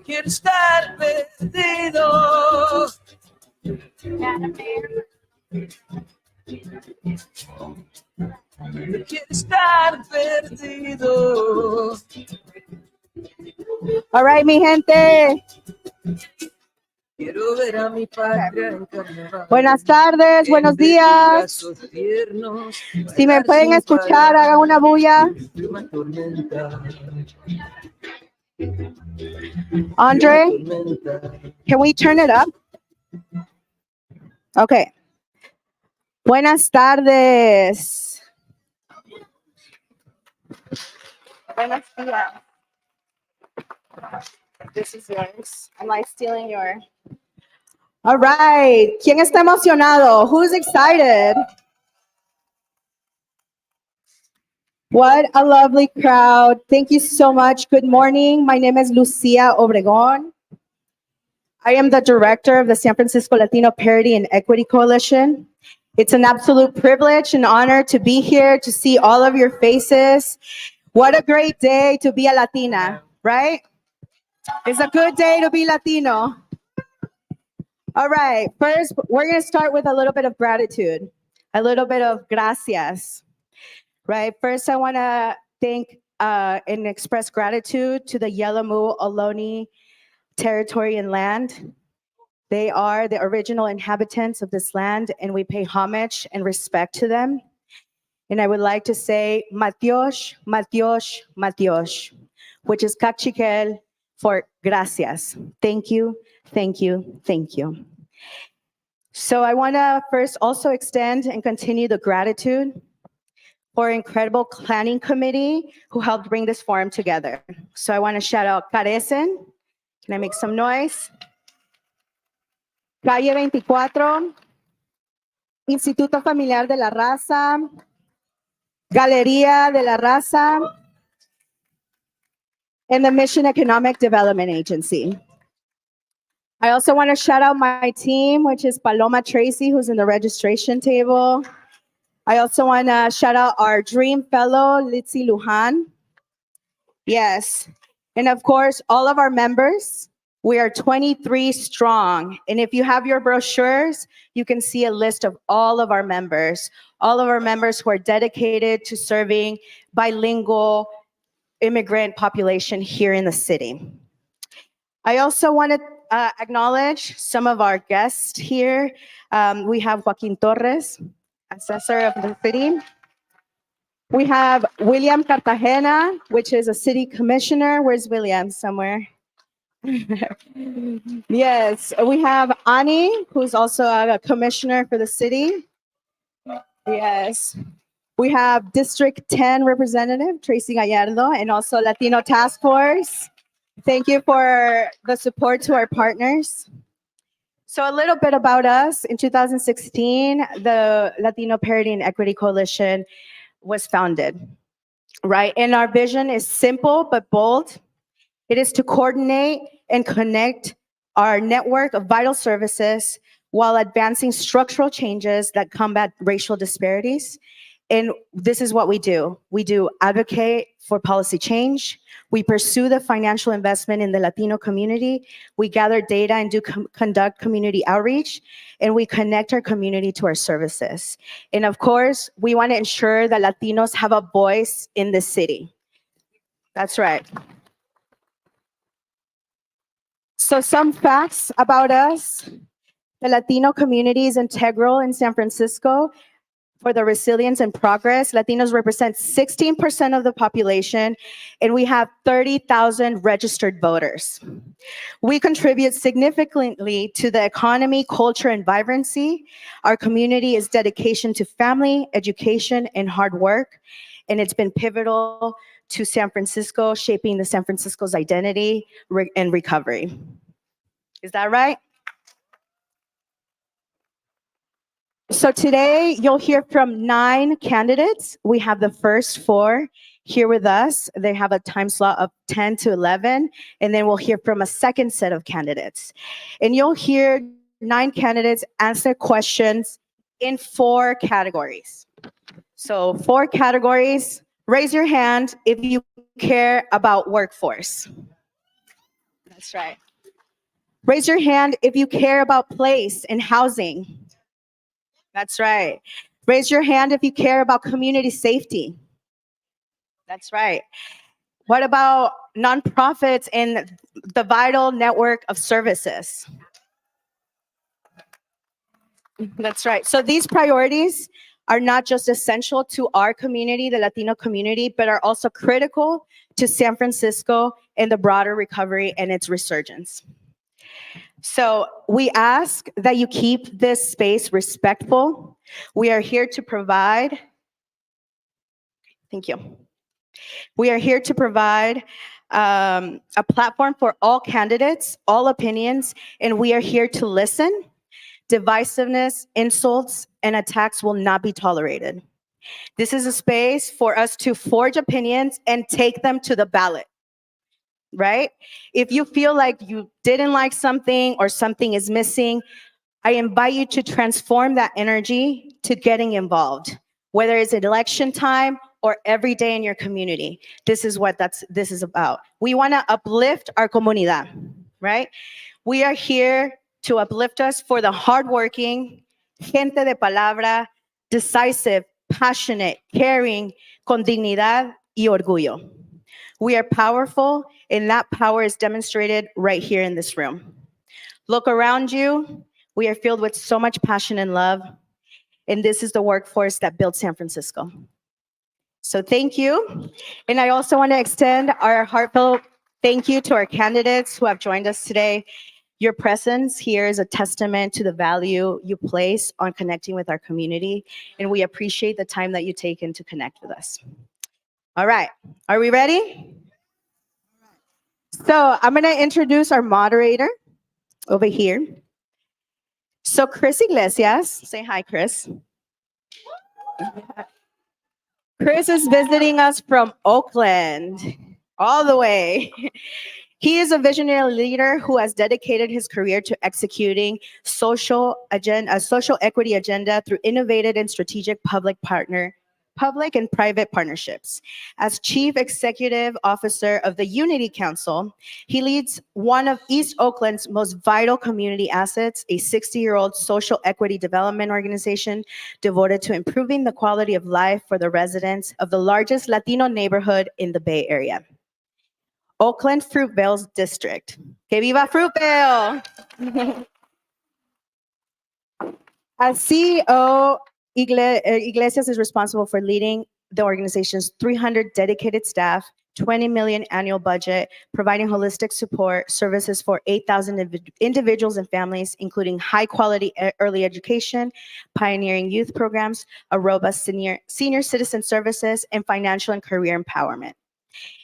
Quiero estar perdido. Quiero estar perdido. All right, mi gente. Quiero ver a mi patria en carnaval. Buenas tardes, buenos días. Si me pueden escuchar, hagan una bulla. Andre, can we turn it up? Okay. Buenas tardes. Buenos días. This is yours. Am I stealing your? All right. ¿Quién está emocionado? Who's excited? What a lovely crowd. Thank you so much. Good morning. My name is Lucia Obregon. I am the director of the San Francisco Latino Parity and Equity Coalition. It's an absolute privilege and honor to be here, to see all of your faces. What a great day to be a Latina, right? It's a good day to be Latino. All right, first, we're going to start with a little bit of gratitude, a little bit of gracias, right? First, I want to thank and express gratitude to the Yelamu Ohlone territory and land. They are the original inhabitants of this land, and we pay homage and respect to them. And I would like to say, Matios, Matios, Matios, which is Cachiquel for gracias. Thank you, thank you, thank you. So I want to first also extend and continue the gratitude for our incredible planning committee who helped bring this forum together. So I want to shout out Carecen. Can I make some noise? Calle 24, Instituto Familiar de la Raza, Galería de la Raza, and the Mission Economic Development Agency. I also want to shout out my team, which is Paloma Tracy, who's in the registration table. I also want to shout out our Dream Fellow, Litzy Lujan. Yes. And of course, all of our members. We are 23 strong. And if you have your brochures, you can see a list of all of our members who are dedicated to serving bilingual immigrant population here in the city. I also want to acknowledge some of our guests here. We have Joaquin Torres, assessor of the city. We have William Cartagena, which is a city commissioner. Where's William? Somewhere. Yes, we have Ani, who's also a commissioner for the city. Yes. We have District 10 Representative Tracy Gallardo and also Latino Task Force. Thank you for the support to our partners. So a little bit about us. In 2016, the Latino Parity and Equity Coalition was founded, right? And our vision is simple but bold. It is to coordinate and connect our network of vital services while advancing structural changes that combat racial disparities. And this is what we do. We do advocate for policy change. We pursue the financial investment in the Latino community. We gather data and conduct community outreach, and we connect our community to our services. And of course, we want to ensure that Latinos have a voice in the city. That's right. So some facts about us. The Latino community is integral in San Francisco for the resilience and progress. Latinos represent 16% of the population, and we have 30,000 registered voters. We contribute significantly to the economy, culture, and vibrancy. Our community is dedication to family, education, and hard work, and it's been pivotal to San Francisco, shaping the San Francisco's identity and recovery. Is that right? So today, you'll hear from 9 candidates. We have the first 4 here with us. They have a time slot of 10 to 11, and then we'll hear from a second set of candidates. And you'll hear 9 candidates answer questions in 4 categories. So 4 categories. Raise your hand if you care about workforce. That's right. Raise your hand if you care about place and housing. That's right. Raise your hand if you care about community safety. That's right. What about nonprofits and the vital network of services? That's right. So these priorities are not just essential to our community, the Latino community, but are also critical to San Francisco and the broader recovery and its resurgence. So we ask that you keep this space respectful. We are here to provide. Thank you. We are here to provide a platform for all candidates, all opinions, and we are here to listen. Divisiveness, insults, and attacks will not be tolerated. This is a space for us to forge opinions and take them to the ballot, right? If you feel like you didn't like something or something is missing, I invite you to transform that energy to getting involved, whether it's at election time or every day in your community. This is what this is about. We want to uplift our comunidad, right? We are here to uplift us for the hardworking, gente de palabra, decisive, passionate, caring, con dignidad y orgullo. We are powerful, and that power is demonstrated right here in this room. Look around you. We are filled with so much passion and love, and this is the workforce that built San Francisco. So thank you. And I also want to extend our heartfelt thank you to our candidates who have joined us today. Your presence here is a testament to the value you place on connecting with our community, and we appreciate the time that you taken to connect with us. All right, are we ready? So I'm going to introduce our moderator over here. So Chris Iglesias, say hi, Chris. Chris is visiting us from Oakland, all the way. He is a visionary leader who has dedicated his career to executing a social equity agenda through innovative and strategic public and private partnerships. As Chief Executive Officer of the Unity Council, he leads one of East Oakland's most vital community assets, a 60-year-old social equity development organization devoted to improving the quality of life for the residents of the largest Latino neighborhood in the Bay Area. Oakland Fruitvale's district. Que viva Fruitvale! As CEO, Iglesias is responsible for leading the organization's 300 dedicated staff, 20 million annual budget, providing holistic support services for 8,000 individuals and families, including high quality early education, pioneering youth programs, a robust senior citizen services, and financial and career empowerment.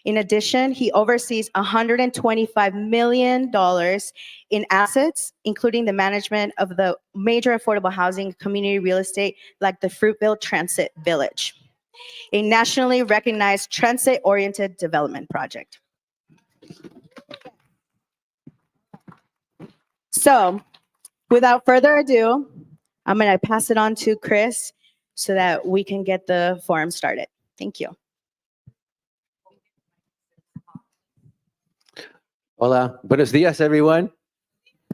In addition, he oversees $125 million in assets, including the management of the major affordable housing community real estate like the Fruitvale Transit Village, a nationally recognized transit-oriented development project. So, without further ado, I'm going to pass it on to Chris so that we can get the forum started. Thank you. Hola, buenos dias, everyone.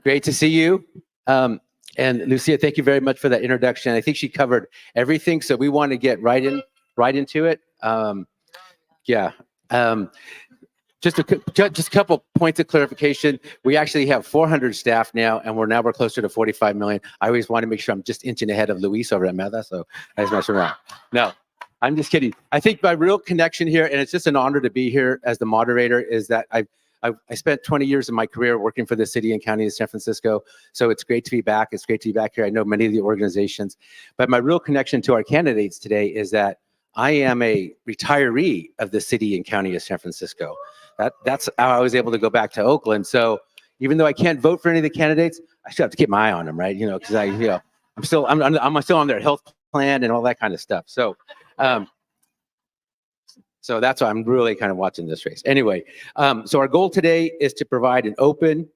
Great to see you. And Lucia, thank you very much for that introduction. I think she covered everything, so we want to get right into it. Just a couple points of clarification. We actually have 400 staff now, and we're closer to 45 million. I always want to make sure I'm just inching ahead of Luis over at Meta, so I just mess around. No, I'm just kidding. I think my real connection here, and it's just an honor to be here as the moderator, is that I spent 20 years of my career working for the city and county of San Francisco, so it's great to be back. It's great to be back here. I know many of the organizations, but my real connection to our candidates today is that I am a retiree of the city and county of San Francisco. That's how I was able to go back to Oakland. So even though I can't vote for any of the candidates, I still have to keep my eye on them, right? Because I'm still on their health plan and all that kind of stuff. So. So that's why I'm really kind of watching this race. Anyway, so our goal today is to provide an open,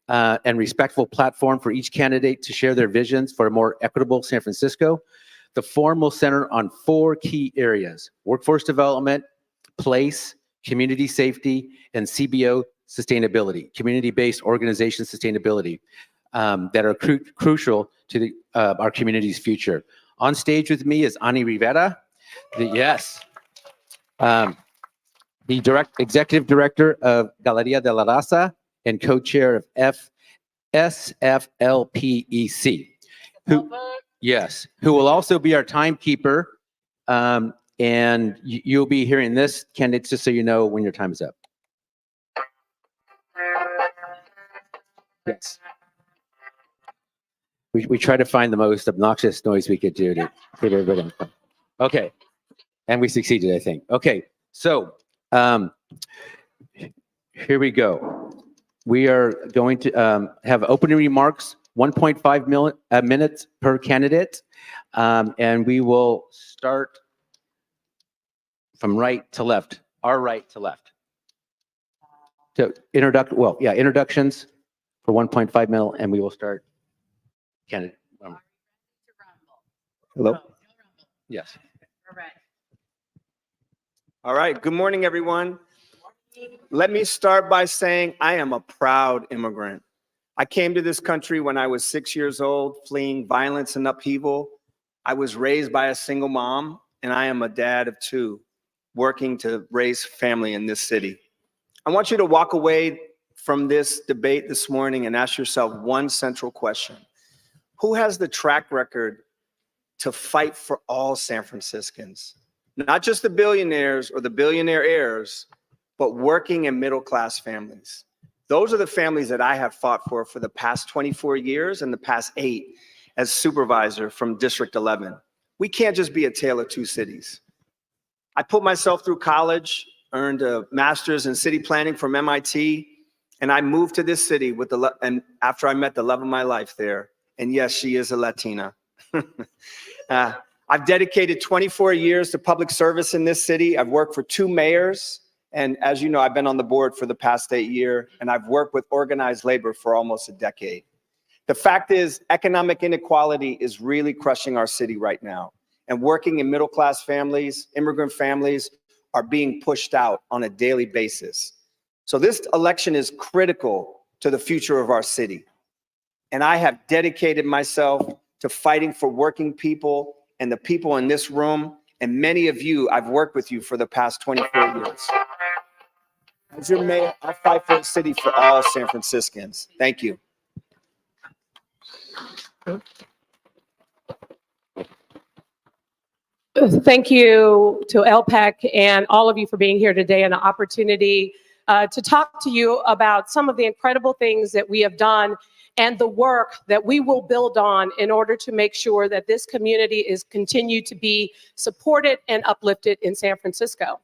and respectful platform for each candidate to share their visions for a more equitable San Francisco. The forum will center on 4 key areas: workforce development, place, community safety, and CBO sustainability, community-based organization sustainability, that are crucial to our community's future. On stage with me is Ani Rivera, the executive director of Galeria de la Raza and co-chair of SFLPEC, who will also be our timekeeper. And you'll be hearing this, candidates, just so you know when your time is up. Yes. We try to find the most obnoxious noise we could do to get everybody on. Okay. And we succeeded, I think. Okay. So here we go. We are going to have opening remarks, 1.5 minutes per candidate. And we will start from right to left, our right to left. So introductions for 1.5 minutes, and we will start candidate. Hello? Yes. All right. Good morning, everyone. Let me start by saying I am a proud immigrant. I came to this country when I was 6 years old, fleeing violence and upheaval. I was raised by a single mom, and I am a dad of 2, working to raise family in this city. I want you to walk away from this debate this morning and ask yourself one central question. Who has the track record to fight for all San Franciscans? Not just the billionaires or the billionaire heirs, but working and middle-class families. Those are the families that I have fought for the past 24 years and the past 8 as supervisor from District 11. We can't just be a tale of 2 cities. I put myself through college, earned a master's in city planning from MIT, and I moved to this city and after I met the love of my life there. And yes, she is a Latina. I've dedicated 24 years to public service in this city. I've worked for 2 mayors. And as you know, I've been on the board for the past 8 years, and I've worked with organized labor for almost a decade. The fact is, economic inequality is really crushing our city right now. And working in middle-class families, immigrant families, are being pushed out on a daily basis. So this election is critical to the future of our city. And I have dedicated myself to fighting for working people and the people in this room. And many of you, I've worked with you for the past 24 years. As your mayor, I fight for a city for all San Franciscans. Thank you. Thank you to LPEC and all of you for being here today and the opportunity to talk to you about some of the incredible things that we have done and the work that we will build on in order to make sure that this community is continued to be supported and uplifted in San Francisco.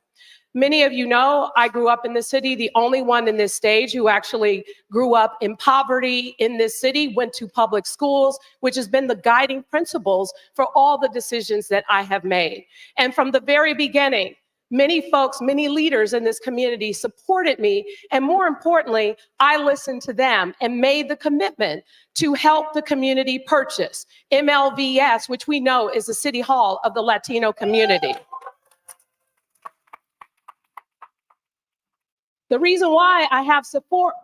Many of you know I grew up in the city, the only one in this stage who actually grew up in poverty in this city, went to public schools, which has been the guiding principles for all the decisions that I have made. And from the very beginning, many folks, many leaders in this community supported me. And more importantly, I listened to them and made the commitment to help the community purchase MLVS, which we know is the City Hall of the Latino community. The reason why I have support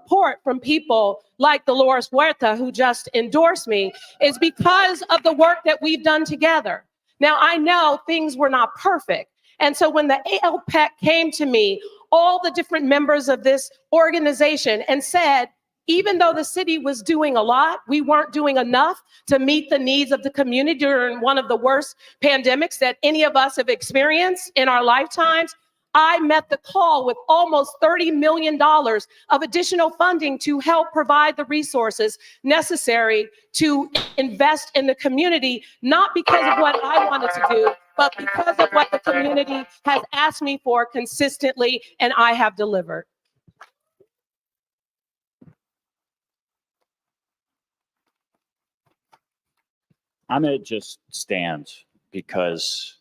from people like Dolores Huerta, who just endorsed me, is because of the work that we've done together. Now, I know things were not perfect. And so when the ALPEC came to me, all the different members of this organization, and said, even though the city was doing a lot, we weren't doing enough to meet the needs of the community during one of the worst pandemics that any of us have experienced in our lifetimes. I met the call with almost $30 million of additional funding to help provide the resources necessary to invest in the community, not because of what I wanted to do, but because of what the community has asked me for consistently, and I have delivered. I'm going to just stand because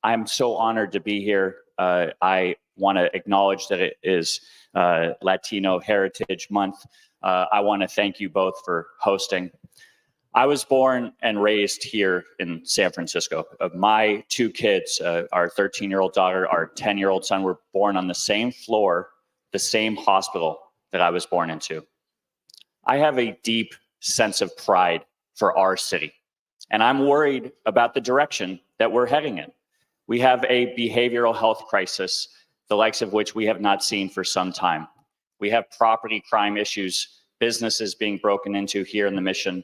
I'm so honored to be here. I want to acknowledge that it is Latino Heritage Month. I want to thank you both for hosting. I was born and raised here in San Francisco. My two kids, our 13-year-old daughter, our 10-year-old son, were born on the same floor, the same hospital that I was born into. I have a deep sense of pride for our city, and I'm worried about the direction that we're heading in. We have a behavioral health crisis, the likes of which we have not seen for some time. We have property crime issues, businesses being broken into here in the Mission.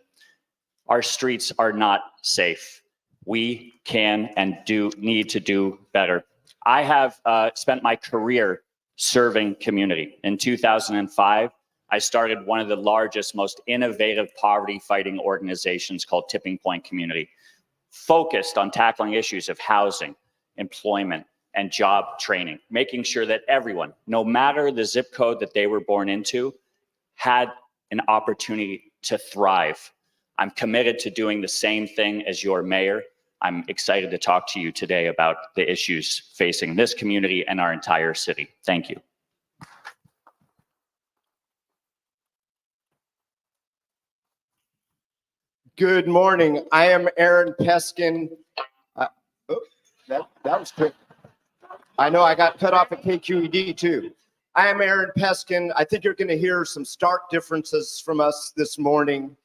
Our streets are not safe. We can and need to do better. I have spent my career serving community. In 2005, I started one of the largest, most innovative poverty fighting organizations called Tipping Point Community, focused on tackling issues of housing, employment, and job training, making sure that everyone, no matter the zip code that they were born into, had an opportunity to thrive. I'm committed to doing the same thing as your mayor. I'm excited to talk to you today about the issues facing this community and our entire city. Thank you. Good morning. I am Aaron Peskin. That was quick. I know I got cut off at KQED too. I am Aaron Peskin. I think you're going to hear some stark differences from us this morning.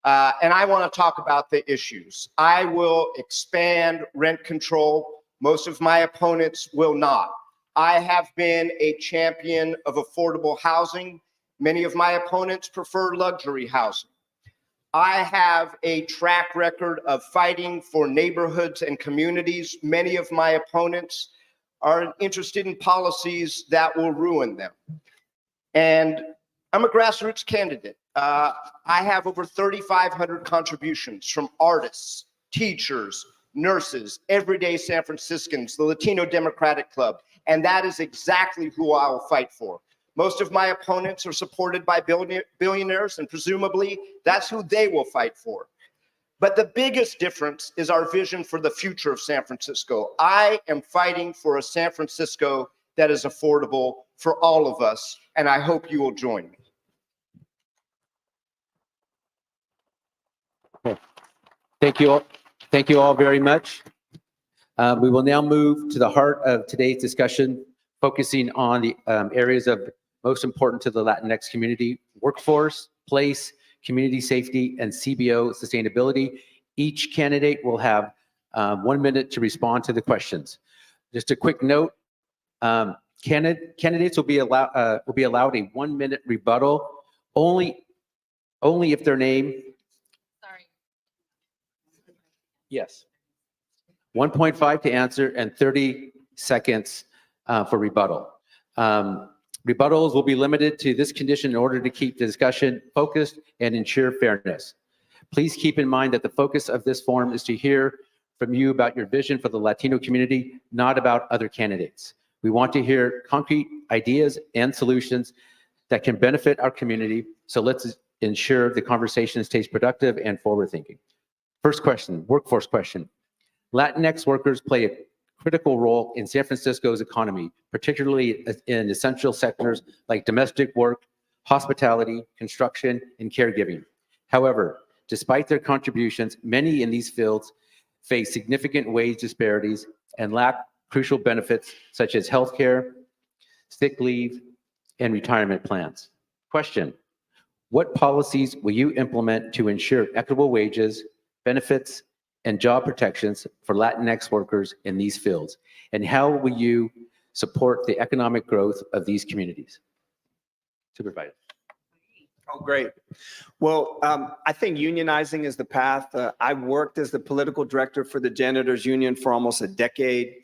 And I want to talk about the issues. I will expand rent control. Most of my opponents will not. I have been a champion of affordable housing. Many of my opponents prefer luxury housing. I have a track record of fighting for neighborhoods and communities. Many of my opponents are interested in policies that will ruin them. And I'm a grassroots candidate. I have over 3,500 contributions from artists, teachers, nurses, everyday San Franciscans, the Latino Democratic Club, and that is exactly who I will fight for. Most of my opponents are supported by billionaires, and presumably that's who they will fight for. But the biggest difference is our vision for the future of San Francisco. I am fighting for a San Francisco that is affordable for all of us, and I hope you will join me. Thank you all. Thank you all very much. We will now move to the heart of today's discussion, focusing on the areas of most important to the Latinx community: workforce, place, community safety, and CBO sustainability. Each candidate will have 1 minute to respond to the questions. Just a quick note, candidates will be allowed a 1 minute rebuttal only if their name. Sorry. Yes. 1.5 to answer and 30 seconds for rebuttal. Rebuttals will be limited to this condition in order to keep the discussion focused and ensure fairness. Please keep in mind that the focus of this forum is to hear from you about your vision for the Latino community, not about other candidates. We want to hear concrete ideas and solutions that can benefit our community, so let's ensure the conversation stays productive and forward-thinking. First question, workforce question. Latinx workers play a critical role in San Francisco's economy, particularly in essential sectors like domestic work, hospitality, construction, and caregiving. However, despite their contributions, many in these fields face significant wage disparities and lack crucial benefits such as healthcare, sick leave, and retirement plans. Question: what policies will you implement to ensure equitable wages, benefits, and job protections for Latinx workers in these fields? And how will you support the economic growth of these communities? Supervisor. Oh, great. Well, I think unionizing is the path. I worked as the political director for the Janitors Union for almost a decade.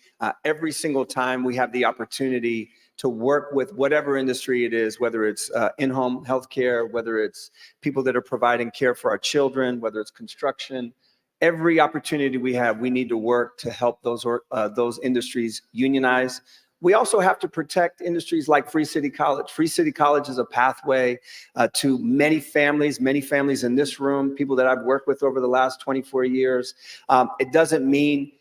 Every single time we have the opportunity to work with whatever industry it is, whether it's in-home healthcare, whether it's people that are providing care for our children, whether it's construction, every opportunity we have, we need to work to help those industries unionize. We also have to protect industries like Free City College. Free City College is a pathway to many families in this room, people that I've worked with over the last 24 years. It doesn't mean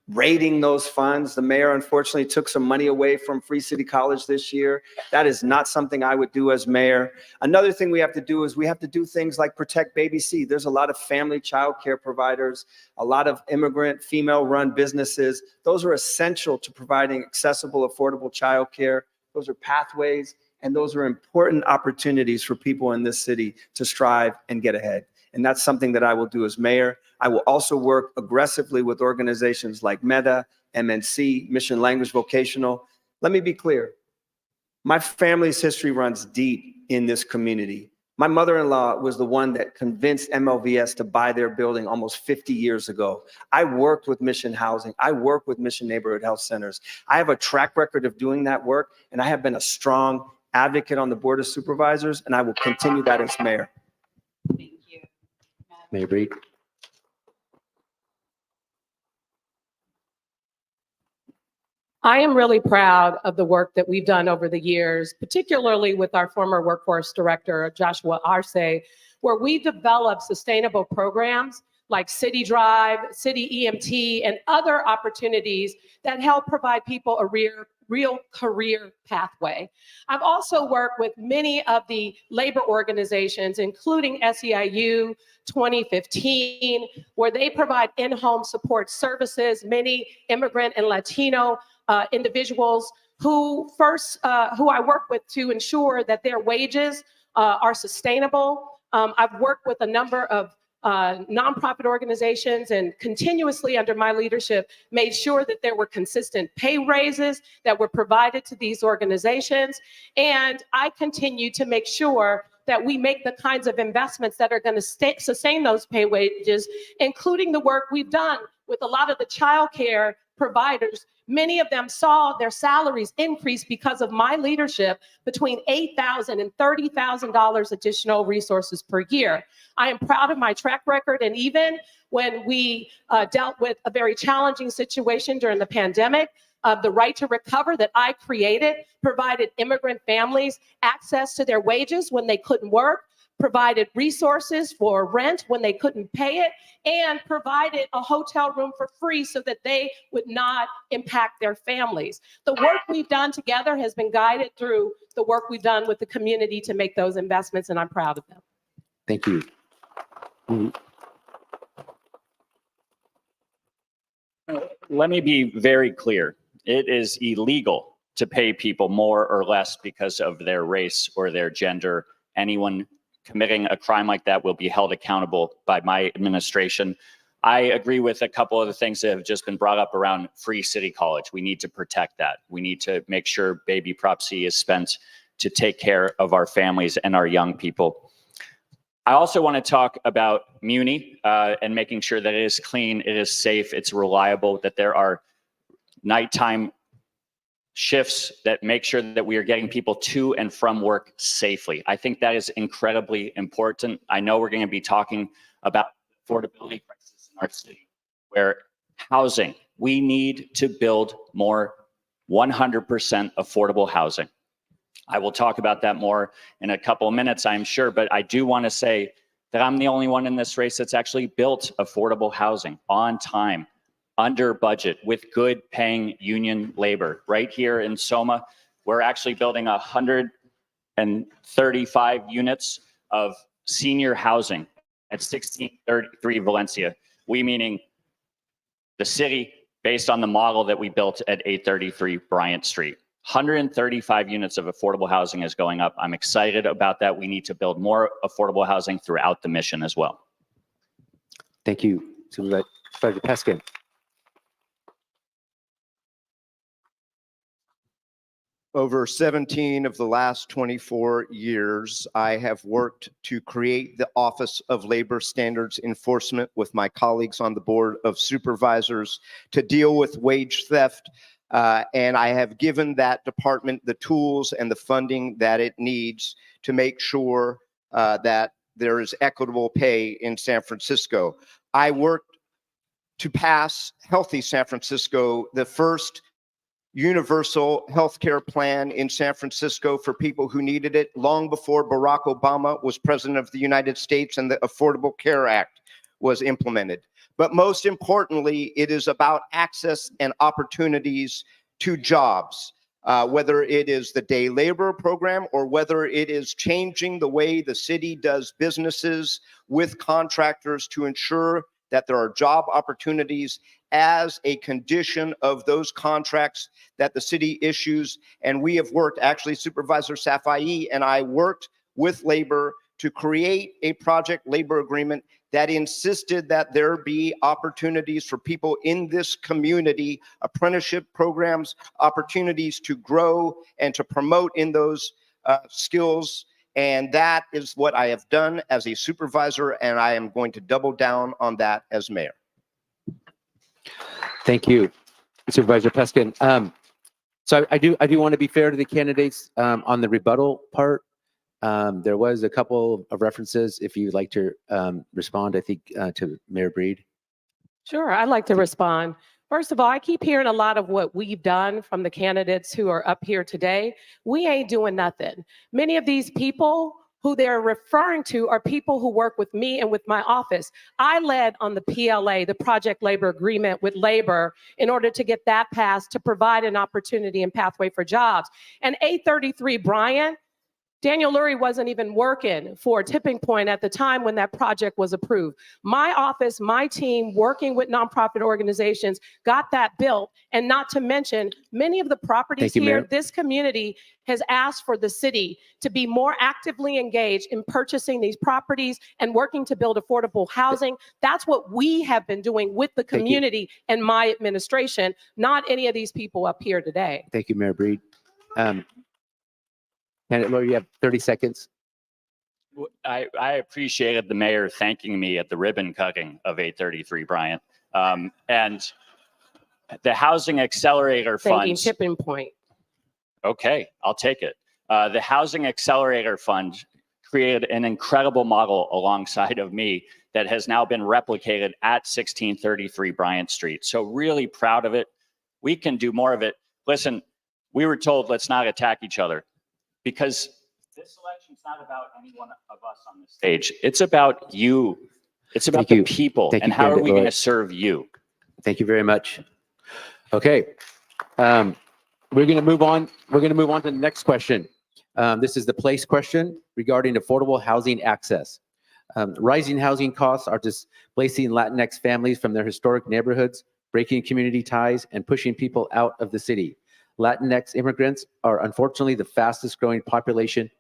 raiding those funds. The mayor unfortunately took some money away from Free City College this year. That is not something I would do as mayor. Another thing we have to do is we have to do things like protect Baby C. There's a lot of family child care providers, a lot of immigrant female-run businesses. Those are essential to providing accessible, affordable child care. Those are pathways, and those are important opportunities for people in this city to strive and get ahead. And that's something that I will do as mayor. I will also work aggressively with organizations like MEDA, MNC, Mission Language Vocational. Let me be clear. My family's history runs deep in this community. My mother-in-law was the one that convinced MLVS to buy their building almost 50 years ago. I worked with Mission Housing. I work with Mission Neighborhood Health Centers. I have a track record of doing that work, and I have been a strong advocate on the Board of Supervisors, and I will continue that as mayor. Mayor Breed. I am really proud of the work that we've done over the years, particularly with our former workforce director, Joshua Arce, where we developed sustainable programs like City Drive, City EMT, and other opportunities that help provide people a real career pathway. I've also worked with many of the labor organizations, including SEIU 2015, where they provide in-home support services, many immigrant and Latino individuals who I work with to ensure that their wages are sustainable. I've worked with a number of nonprofit organizations and continuously under my leadership made sure that there were consistent pay raises that were provided to these organizations. And I continue to make sure that we make the kinds of investments that are going to sustain those pay wages, including the work we've done with a lot of the childcare providers. Many of them saw their salaries increase because of my leadership between $8,000 and $30,000 additional resources per year. I am proud of my track record, and even when we dealt with a very challenging situation during the pandemic, the right to recover that I created provided immigrant families access to their wages when they couldn't work, provided resources for rent when they couldn't pay it, and provided a hotel room for free so that they would not impact their families. The work we've done together has been guided through the work we've done with the community to make those investments, and I'm proud of them. Thank you. Let me be very clear. It is illegal to pay people more or less because of their race or their gender. Anyone committing a crime like that will be held accountable by my administration. I agree with a couple of the things that have just been brought up around Free City College. We need to protect that. We need to make sure baby Prop C is spent to take care of our families and our young people. I also want to talk about Muni and making sure that it is clean, it is safe, it's reliable, that there are nighttime shifts that make sure that we are getting people to and from work safely. I think that is incredibly important. I know we're going to be talking about affordability crisis in our city, where housing, we need to build more 100% affordable housing. I will talk about that more in a couple of minutes, I'm sure, but I do want to say that I'm the only one in this race that's actually built affordable housing on time, under budget, with good paying union labor. Right here in Soma, we're actually building 135 units of senior housing at 1633 Valencia. We meaning the city, based on the model that we built at 833 Bryant Street. 135 units of affordable housing is going up. I'm excited about that. We need to build more affordable housing throughout the mission as well. Thank you, Supervisor Peskin. Over 17 of the last 24 years, I have worked to create the Office of Labor Standards Enforcement with my colleagues on the Board of Supervisors to deal with wage theft. And I have given that department the tools and the funding that it needs to make sure that there is equitable pay in San Francisco. I worked to pass Healthy San Francisco, the first universal healthcare plan in San Francisco for people who needed it, long before Barack Obama was president of the United States, and the Affordable Care Act. was implemented. But most importantly, it is about access and opportunities to jobs, whether it is the day labor program or whether it is changing the way the city does businesses with contractors to ensure that there are job opportunities as a condition of those contracts that the city issues. And we have worked, actually Supervisor Safai and I worked with labor to create a project labor agreement that insisted that there be opportunities for people in this community, apprenticeship programs, opportunities to grow and to promote in those skills. And that is what I have done as a supervisor, and I am going to double down on that as mayor. Thank you, Supervisor Peskin. So I do want to be fair to the candidates on the rebuttal part. There was a couple of references, if you'd like to respond, I think, to Mayor Breed. Sure, I'd like to respond. First of all, I keep hearing a lot of what we've done from the candidates who are up here today. We ain't doing nothing. Many of these people who they're referring to are people who work with me and with my office. I led on the PLA, the Project Labor Agreement with labor, in order to get that passed to provide an opportunity and pathway for jobs. And 833 Bryant, Daniel Lurie wasn't even working for Tipping Point at the time when that project was approved. My office, my team, working with nonprofit organizations, got that built. And not to mention, many of the properties here, Mayor. this community has asked for the city to be more actively engaged in purchasing these properties and working to build affordable housing. That's what we have been doing with the community and my administration, not any of these people up here today. Thank you, Mayor Breed. Candidate Lawyer, you have 30 seconds. I appreciated the mayor thanking me at the ribbon cutting of 833 Bryant. And the Housing Accelerator Thanking Fund. Tipping Point. Okay, I'll take it. The Housing Accelerator Fund created an incredible model alongside of me that has now been replicated at 1633 Bryant Street. So really proud of it. We can do more of it. Listen, we were told let's not attack each other, because this election is not about any one of us on this stage. It's about you. It's about the people. And how are we going to serve you? Thank you very much. Okay. We're going to move on. We're going to move on to the next question. This is the place question regarding affordable housing access. Rising housing costs are displacing Latinx families from their historic neighborhoods, breaking community ties, and pushing people out of the city. Latinx immigrants are unfortunately the fastest growing population.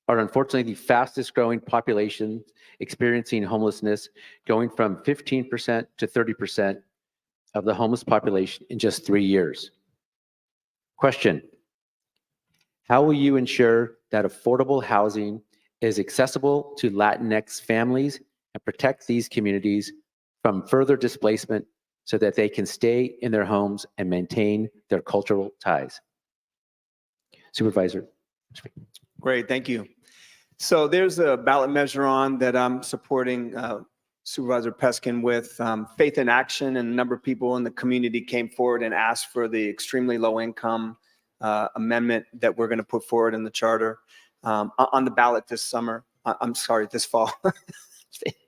Unfortunately the fastest growing population experiencing homelessness, going from 15% to 30% of the homeless population in just 3 years. Question: how will you ensure that affordable housing is accessible to Latinx families and protect these communities from further displacement so that they can stay in their homes and maintain their cultural ties? Supervisor. Great, thank you. So there's a ballot measure on that I'm supporting Supervisor Peskin with. Faith in Action, and a number of people in the community came forward and asked for the extremely low income amendment that we're going to put forward in the charter on the ballot this summer. I'm sorry, this fall.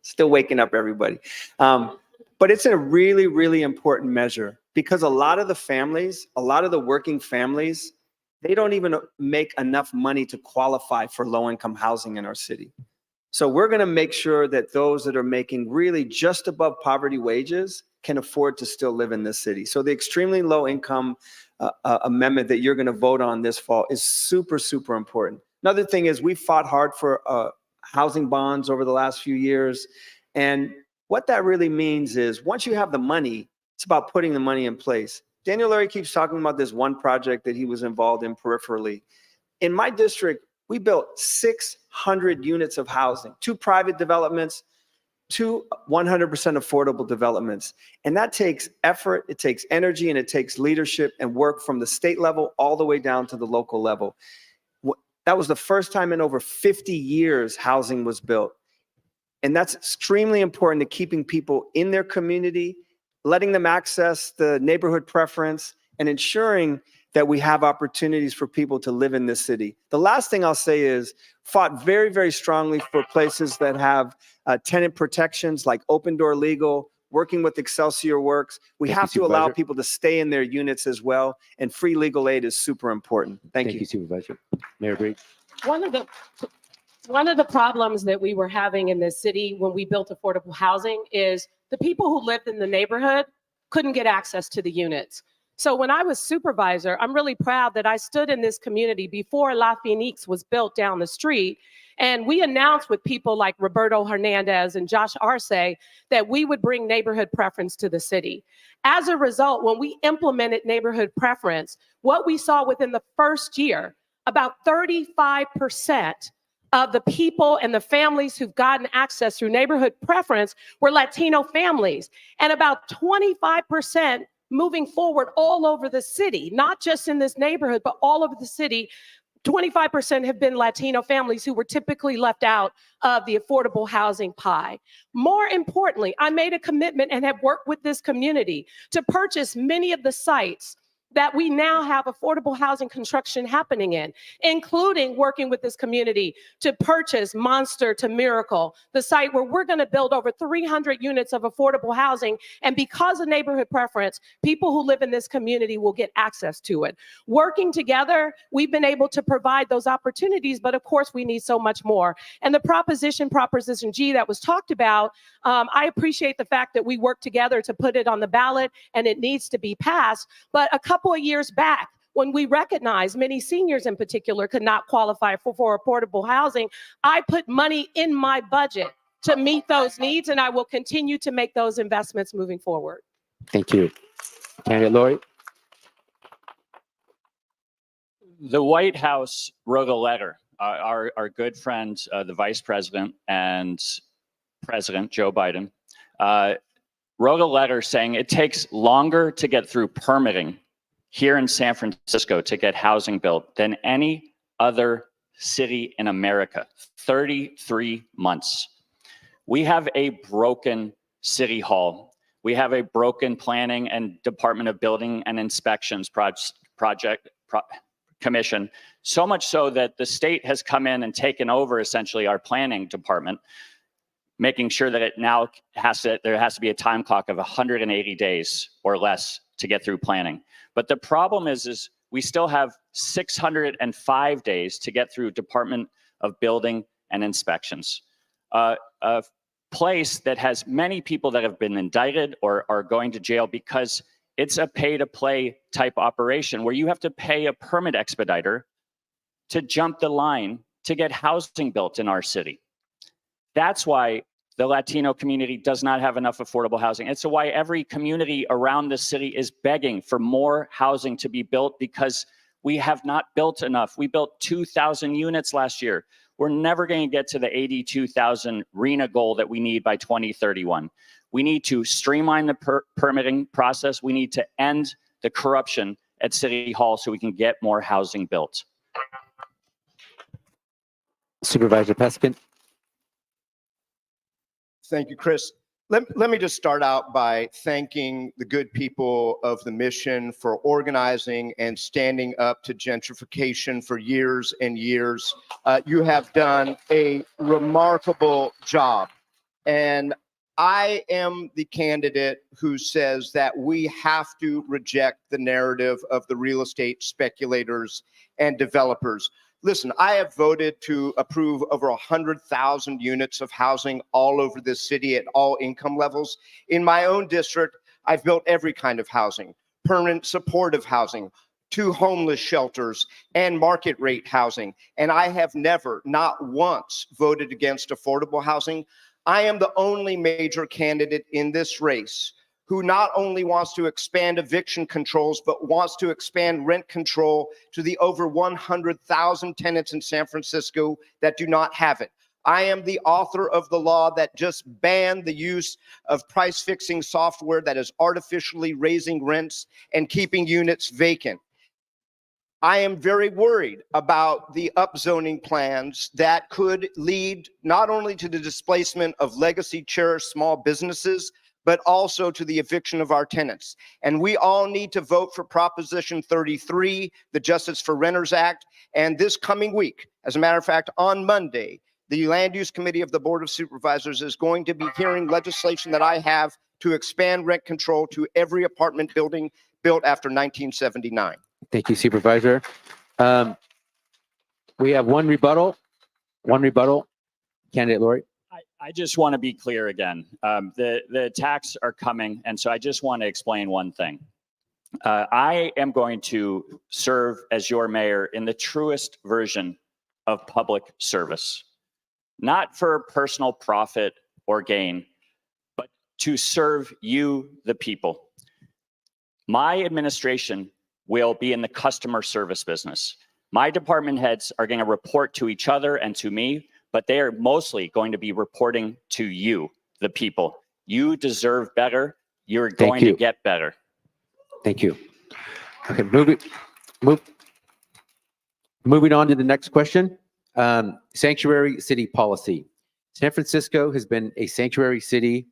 Still waking up, everybody. But it's a really, really important measure, because a lot of the families, a lot of the working families, they don't even make enough money to qualify for low-income housing in our city. So we're going to make sure that those that are making really just above poverty wages can afford to still live in this city. So the extremely low-income amendment that you're going to vote on this fall is super, super important. Another thing is we fought hard for housing bonds over the last few years. And what that really means is once you have the money, it's about putting the money in place. Daniel Lurie keeps talking about this one project that he was involved in peripherally. In my district, we built 600 units of housing, 2 private developments, 2 100% affordable developments. And that takes effort, it takes energy, and it takes leadership and work from the state level all the way down to the local level. That was the first time in over 50 years housing was built. And that's extremely important to keeping people in their community, letting them access the neighborhood preference, and ensuring that we have opportunities for people to live in this city. The last thing I'll say is fought very, very strongly for places that have tenant protections like Open Door Legal, working with Excelsior Works. We Thank you, have to allow Supervisor. people to stay in their units as well, and free legal aid is super important. Thank you. Supervisor. Mayor Briggs. One of the problems that we were having in this city when we built affordable housing is the people who lived in the neighborhood couldn't get access to the units. So when I was supervisor, I'm really proud that I stood in this community before La Phoenix was built down the street. And we announced with people like Roberto Hernandez and Josh Arce that we would bring neighborhood preference to the city. As a result, when we implemented neighborhood preference, what we saw within the first year, about 35% of the people and the families who've gotten access through neighborhood preference were Latino families, and about 25% moving forward all over the city, not just in this neighborhood, but all over the city. 25% have been Latino families who were typically left out of the affordable housing pie. More importantly, I made a commitment and have worked with this community to purchase many of the sites that we now have affordable housing construction happening in, including working with this community to purchase Monster to Miracle, the site where we're going to build over 300 units of affordable housing. And because of neighborhood preference, people who live in this community will get access to it. Working together, we've been able to provide those opportunities, but of course we need so much more. And the Proposition G that was talked about, I appreciate the fact that we worked together to put it on the ballot and it needs to be passed. But a couple of years back, when we recognized many seniors in particular could not qualify for affordable housing, I put money in my budget to meet those needs, and I will continue to make those investments moving forward. Thank you. Candidate Lori. The White House wrote a letter. Our good friend, the Vice President and President Joe Biden, wrote a letter saying it takes longer to get through permitting here in San Francisco to get housing built than any other city in America, 33 months. We have a broken city hall. We have a broken planning and Department of Building and Inspections commission, so much so that the state has come in and taken over essentially our planning department, making sure that it now there has to be a time clock of 180 days or less to get through planning. But the problem is we still have 605 days to get through Department of Building and Inspections. A place that has many people that have been indicted or are going to jail because it's a pay-to-play type operation where you have to pay a permit expediter to jump the line to get housing built in our city. That's why the Latino community does not have enough affordable housing. It's why every community around the city is begging for more housing to be built because we have not built enough. We built 2,000 units last year. We're never going to get to the 82,000 RENA goal that we need by 2031. We need to streamline the permitting process. We need to end the corruption at City Hall so we can get more housing built. Supervisor Peskin. Thank you, Chris. Let me just start out by thanking the good people of the mission for organizing and standing up to gentrification for years and years. You have done a remarkable job. And I am the candidate who says that we have to reject the narrative of the real estate speculators and developers. Listen, I have voted to approve over 100,000 units of housing all over this city at all income levels. In my own district, I've built every kind of housing, permanent supportive housing, 2 homeless shelters, and market rate housing. And I have never, not once, voted against affordable housing. I am the only major candidate in this race who not only wants to expand eviction controls, but wants to expand rent control to the over 100,000 tenants in San Francisco that do not have it. I am the author of the law that just banned the use of price-fixing software that is artificially raising rents and keeping units vacant. I am very worried about the upzoning plans that could lead not only to the displacement of legacy cherished small businesses, but also to the eviction of our tenants. And we all need to vote for Proposition 33, the Justice for Renters Act. And this coming week, as a matter of fact, on Monday, the Land Use Committee of the Board of Supervisors is going to be hearing legislation that I have to expand rent control to every apartment building built after 1979. Thank you, Supervisor. We have one rebuttal. Candidate Lori. I just want to be clear again. The attacks are coming, and so I just want to explain one thing. I am going to serve as your mayor in the truest version of public service, not for personal profit or gain, but to serve you, the people. My administration will be in the customer service business. My department heads are going to report to each other and to me, but they are mostly going to be reporting to you, the people. You deserve better. You're going to get better. Thank you. Okay, moving on to the next question. Sanctuary city policy. San Francisco has been a sanctuary city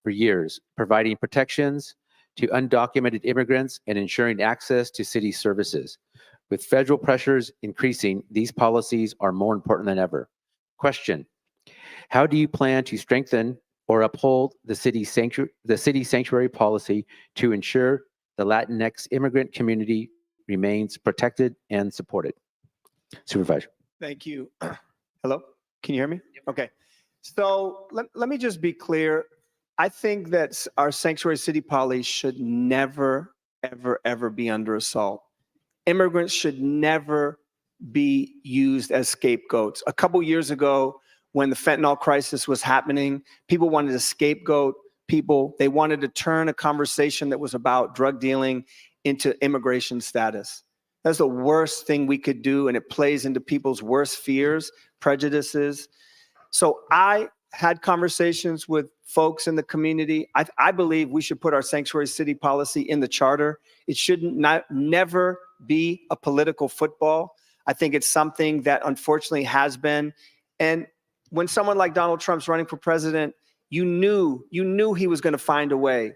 for years, providing protections to undocumented immigrants and ensuring access to city services. With federal pressures increasing, these policies are more important than ever. Question: how do you plan to strengthen or uphold the city sanctuary policy to ensure the Latinx immigrant community remains protected and supported? Supervisor. Thank you. Hello, can you hear me? Okay. So let me just be clear. I think that our sanctuary city policy should never, ever, ever be under assault. Immigrants should never be used as scapegoats. A couple years ago, when the fentanyl crisis was happening, people wanted to scapegoat people. They wanted to turn a conversation that was about drug dealing into immigration status. That's the worst thing we could do, and it plays into people's worst fears, prejudices. So I had conversations with folks in the community. I believe we should put our sanctuary city policy in the charter. It should never be a political football. I think it's something that unfortunately has been. And when someone like Donald Trump's running for president, you knew he was going to find a way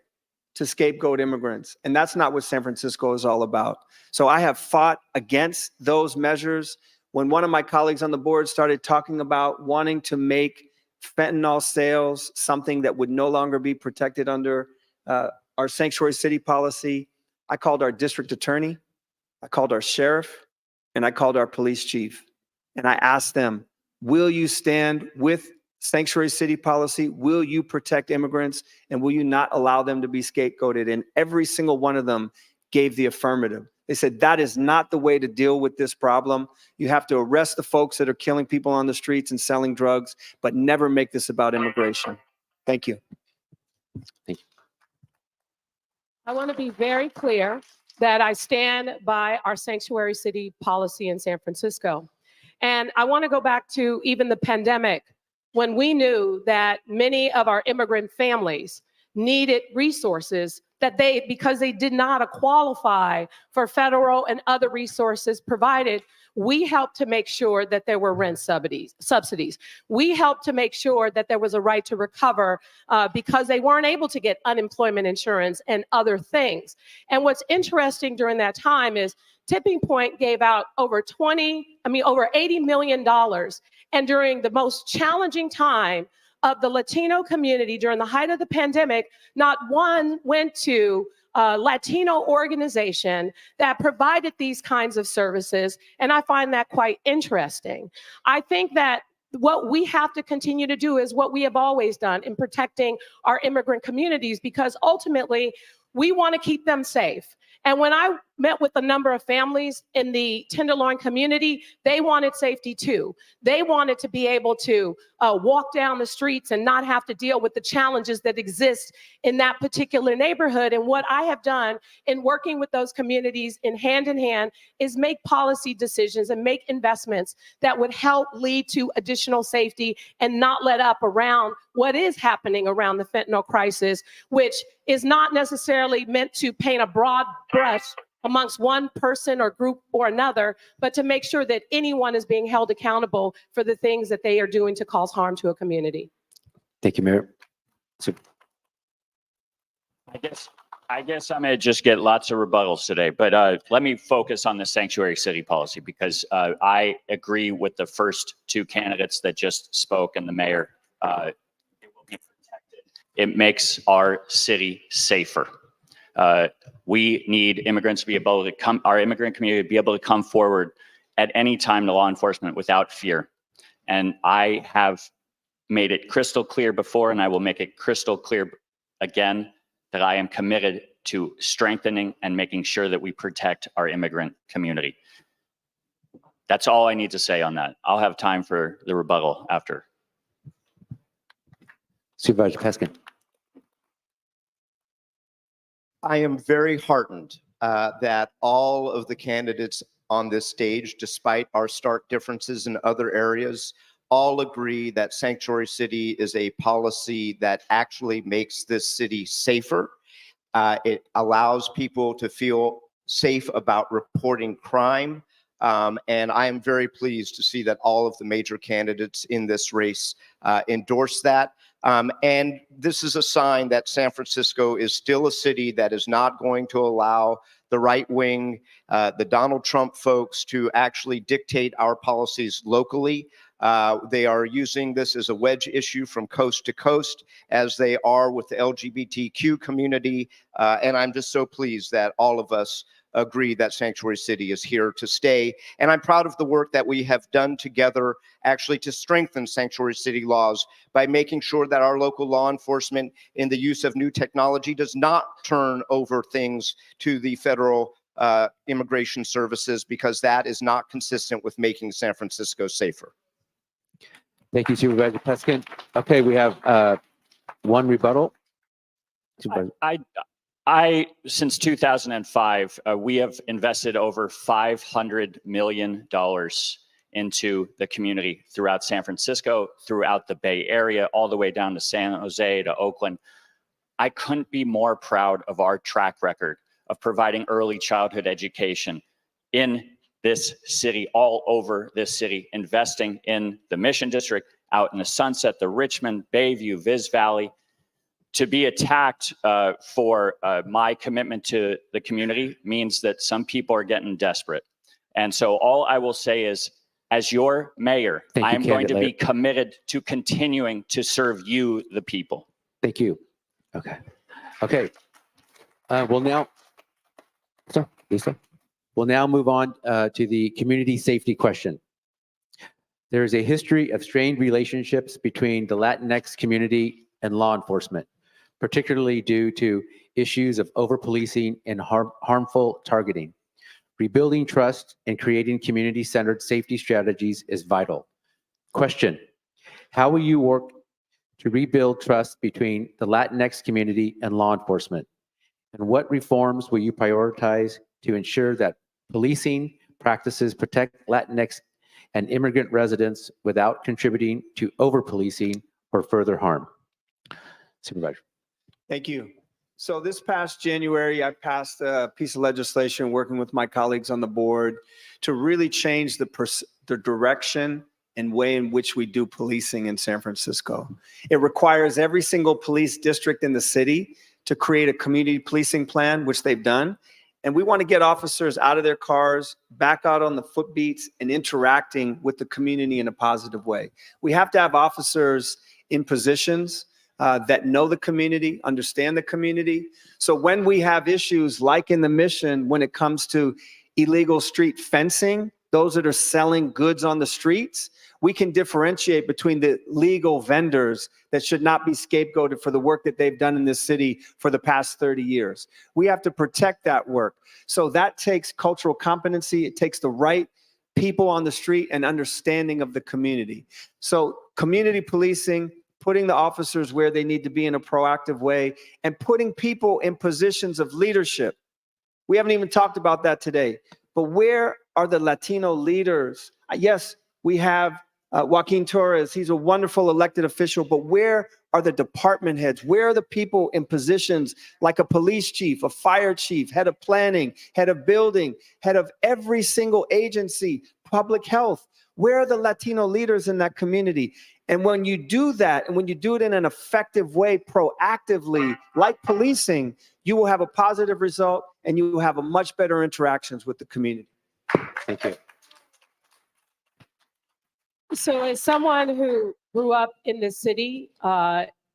to scapegoat immigrants. And that's not what San Francisco is all about. So I have fought against those measures. When one of my colleagues on the board started talking about wanting to make fentanyl sales something that would no longer be protected under our sanctuary city policy, I called our district attorney, I called our sheriff, and I called our police chief. And I asked them, will you stand with sanctuary city policy? Will you protect immigrants? And will you not allow them to be scapegoated? And every single one of them gave the affirmative. They said, that is not the way to deal with this problem. You have to arrest the folks that are killing people on the streets and selling drugs, but never make this about immigration. Thank you. Thank you. I want to be very clear that I stand by our sanctuary city policy in San Francisco. And I want to go back to even the pandemic, when we knew that many of our immigrant families needed resources that because they did not qualify for federal and other resources provided, we helped to make sure that there were rent subsidies. We helped to make sure that there was a right to recover because they weren't able to get unemployment insurance and other things. And what's interesting during that time is Tipping Point gave out over $80 million. And during the most challenging time of the Latino community during the height of the pandemic, not one went to a Latino organization that provided these kinds of services. And I find that quite interesting. I think that what we have to continue to do is what we have always done in protecting our immigrant communities, because ultimately we want to keep them safe. And when I met with a number of families in the Tenderloin community, they wanted safety too. They wanted to be able to walk down the streets and not have to deal with the challenges that exist in that particular neighborhood. And what I have done in working with those communities in hand is make policy decisions and make investments that would help lead to additional safety and not let up around what is happening around the fentanyl crisis, which is not necessarily meant to paint a broad brush amongst one person or group or another, but to make sure that anyone is being held accountable for the things that they are doing to cause harm to a community. Thank you, Mayor. I guess I'm gonna just get lots of rebuttals today, but let me focus on the sanctuary city policy because I agree with the first two candidates that just spoke and the mayor. It will be protected. It makes our city safer. We need immigrants to be able to come, our immigrant community to be able to come forward at any time to law enforcement without fear. And I have made it crystal clear before, and I will make it crystal clear again, that I am committed to strengthening and making sure that we protect our immigrant community. That's all I need to say on that. I'll have time for the rebuttal after. Supervisor Peskin. I am very heartened that all of the candidates on this stage, despite our stark differences in other areas, all agree that Sanctuary City is a policy that actually makes this city safer. It allows people to feel safe about reporting crime. And I am very pleased to see that all of the major candidates in this race endorse that. And this is a sign that San Francisco is still a city that is not going to allow the right wing, the Donald Trump folks to actually dictate our policies locally. They are using this as a wedge issue from coast to coast, as they are with the LGBTQ community. And I'm just so pleased that all of us agree that Sanctuary City is here to stay. And I'm proud of the work that we have done together actually to strengthen Sanctuary City laws by making sure that our local law enforcement in the use of new technology does not turn over things to the federal immigration services, because that is not consistent with making San Francisco safer. Thank you, Supervisor Peskin. Okay, we have one rebuttal. I since 2005, we have invested over $500 million into the community throughout San Francisco, throughout the Bay Area, all the way down to San Jose, to Oakland. I couldn't be more proud of our track record of providing early childhood education in this city, all over this city, investing in the Mission District, out in the Sunset, the Richmond, Bayview, Viz Valley. To be attacked for my commitment to the community means that some people are getting desperate. And so all I will say is, as your mayor, I'm going to be committed to continuing to serve you, the people. Thank you. Okay. Okay. We'll now, so, Lisa, we'll now move on to the community safety question. There is a history of strained relationships between the Latinx community and law enforcement, particularly due to issues of over-policing and harmful targeting. Rebuilding trust and creating community-centered safety strategies is vital. Question: how will you work to rebuild trust between the Latinx community and law enforcement? And what reforms will you prioritize to ensure that policing practices protect Latinx and immigrant residents without contributing to over-policing or further harm? Supervisor. Thank you. So this past January, I passed a piece of legislation working with my colleagues on the board to really change the direction and way in which we do policing in San Francisco. It requires every single police district in the city to create a community policing plan, which they've done. And we want to get officers out of their cars, back out on the footbeats, and interacting with the community in a positive way. We have to have officers in positions that know the community, understand the community. So when we have issues like in the Mission, when it comes to illegal street fencing, those that are selling goods on the streets, we can differentiate between the legal vendors that should not be scapegoated for the work that they've done in this city for the past 30 years. We have to protect that work. So that takes cultural competency. It takes the right people on the street and understanding of the community. So community policing, putting the officers where they need to be in a proactive way, and putting people in positions of leadership. We haven't even talked about that today, but where are the Latino leaders? Yes, we have Joaquin Torres. He's a wonderful elected official, but where are the department heads? Where are the people in positions like a police chief, a fire chief, head of planning, head of building, head of every single agency, public health? Where are the Latino leaders in that community? And when you do that, and when you do it in an effective way, proactively, like policing, you will have a positive result and you will have a much better interactions with the community. Thank you. So as someone who grew up in the city,